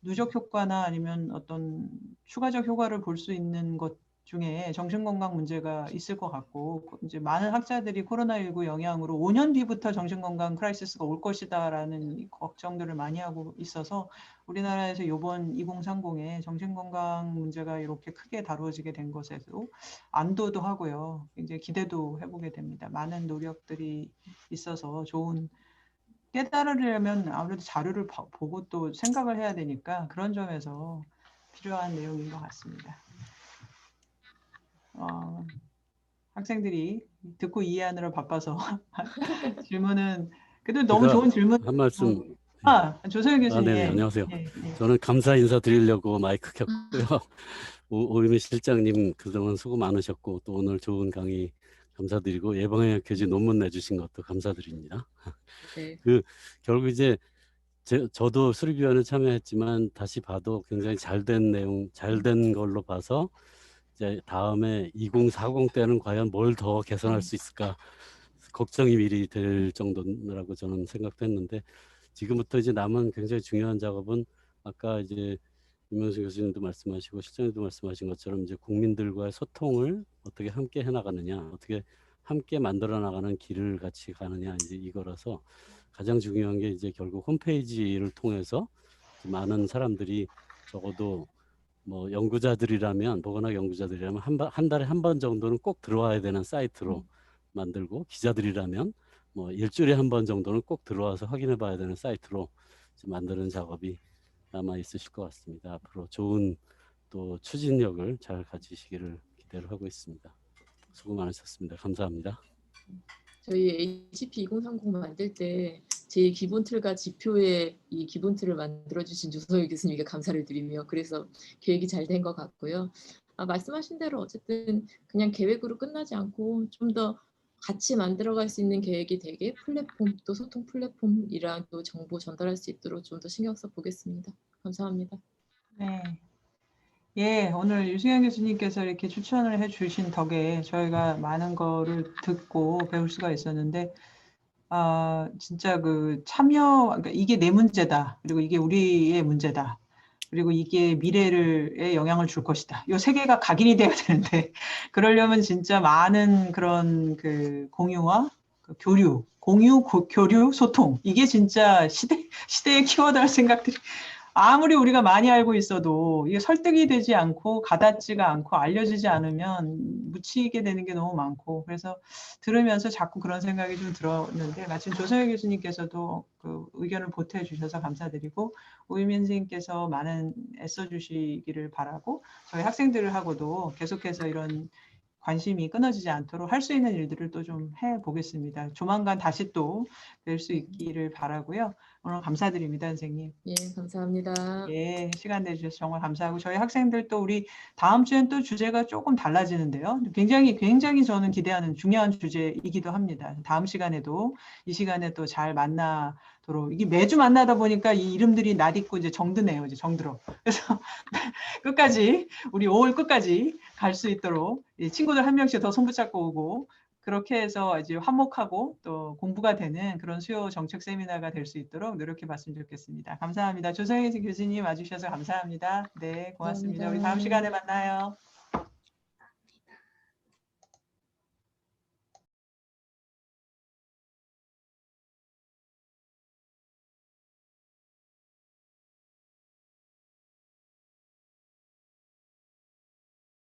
누적 효과나 아니면 어떤 추가적 효과를 볼 수 있는 것 중에 정신건강 문제가 있을 것 같고 이제 많은 학자들이 코로나19 영향으로 5년 뒤부터 정신건강 크라이시스가 올 것이다라는 걱정들을 많이 하고 있어서 우리나라에서 이번 2030에 정신건강 문제가 이렇게 크게 다루어지게 된 것에도 안도도 하고요. 굉장히 기대도 해보게 됩니다. 많은 노력들이 있어서 좋은 깨달으려면 아무래도 자료를 보고 또 생각을 해야 되니까 그런 점에서 필요한 내용인 것 같습니다. 학생들이 듣고 이해하느라 바빠서 질문은 그래도 너무 좋은 질문. 한 말씀. 조성현 교수님. 네네, 안녕하세요. 저는 감사 인사드리려고 마이크 켰고요. 오유미 실장님 그동안 수고 많으셨고 또 오늘 좋은 강의 감사드리고 예방의학교지 논문 내주신 것도 감사드립니다. 네. 결국 이제 저도 수립위원회 참여했지만 다시 봐도 굉장히 잘된 내용, 잘된 걸로 봐서 이제 다음에 2040 때는 과연 뭘 더 개선할 수 있을까 걱정이 미리 될 정도라고 저는 생각도 했는데, 지금부터 이제 남은 굉장히 중요한 작업은 아까 이제 윤명수 교수님도 말씀하시고 실장님도 말씀하신 것처럼 이제 국민들과의 소통을 어떻게 함께 해나가느냐, 어떻게 함께 만들어 나가는 길을 같이 가느냐, 이제 이거라서 가장 중요한 게 이제 결국 홈페이지를 통해서 많은 사람들이 적어도 뭐 연구자들이라면, 보건학 연구자들이라면 한 달에 한 번 정도는 꼭 들어와야 되는 사이트로 만들고, 기자들이라면 뭐 일주일에 한 번 정도는 꼭 들어와서 확인해 봐야 되는 사이트로 만드는 작업이 남아 있으실 것 같습니다. 앞으로 좋은 또 추진력을 잘 가지시기를 기대를 하고 있습니다. 수고 많으셨습니다. 감사합니다. 저희 HP 2030 만들 때 제 기본 틀과 지표의 이 기본 틀을 만들어주신 유서희 교수님께 감사를 드리며, 그래서 계획이 잘 된 것 같고요. 말씀하신 대로 어쨌든 그냥 계획으로 끝나지 않고 좀 더 같이 만들어갈 수 있는 계획이 되게 플랫폼, 또 소통 플랫폼이랑 또 정보 전달할 수 있도록 좀 더 신경 써 보겠습니다. 감사합니다. 네. 예, 오늘 유승현 교수님께서 이렇게 추천을 해주신 덕에 저희가 많은 거를 듣고 배울 수가 있었는데, 진짜 그 참여, 그러니까 이게 내 문제다, 그리고 이게 우리의 문제다, 그리고 이게 미래에 영향을 줄 것이다. 이 세 개가 각인이 돼야 되는데, 그러려면 진짜 많은 그런 그 공유와 그 교류, 교류, 소통, 이게 진짜 시대의 키워드할 생각들이, 아무리 우리가 많이 알고 있어도 이게 설득이 되지 않고 가닿지가 않고 알려지지 않으면 묻히게 되는 게 너무 많고, 그래서 들으면서 자꾸 그런 생각이 좀 들었는데, 마침 조성희 교수님께서도 그 의견을 보태해 주셔서 감사드리고, 오유민 선생님께서 많은 애써 주시기를 바라고, 저희 학생들하고도 계속해서 이런 관심이 끊어지지 않도록 할 수 있는 일들을 또 좀 해보겠습니다. 조만간 다시 또 뵐 수 있기를 바라고요. 오늘 감사드립니다, 선생님. 예, 감사합니다. 예, 시간 내주셔서 정말 감사하고, 저희 학생들 또 우리 다음 주엔 또 주제가 조금 달라지는데요. 굉장히 저는 기대하는 중요한 주제이기도 합니다. 다음 시간에도 이 시간에 또 잘 만나도록, 이게 매주 만나다 보니까 이 이름들이 낯익고 이제 정드네요. 이제 정들어. 그래서 끝까지 우리 5월 끝까지 갈 수 있도록 친구들 한 명씩 더 손붙잡고 오고, 그렇게 해서 이제 화목하고 또 공부가 되는 그런 수요 정책 세미나가 될 수 있도록 노력해 봤으면 좋겠습니다. 감사합니다. 조성희 교수님 와주셔서 감사합니다. 네, 고맙습니다. 우리 다음 시간에 만나요.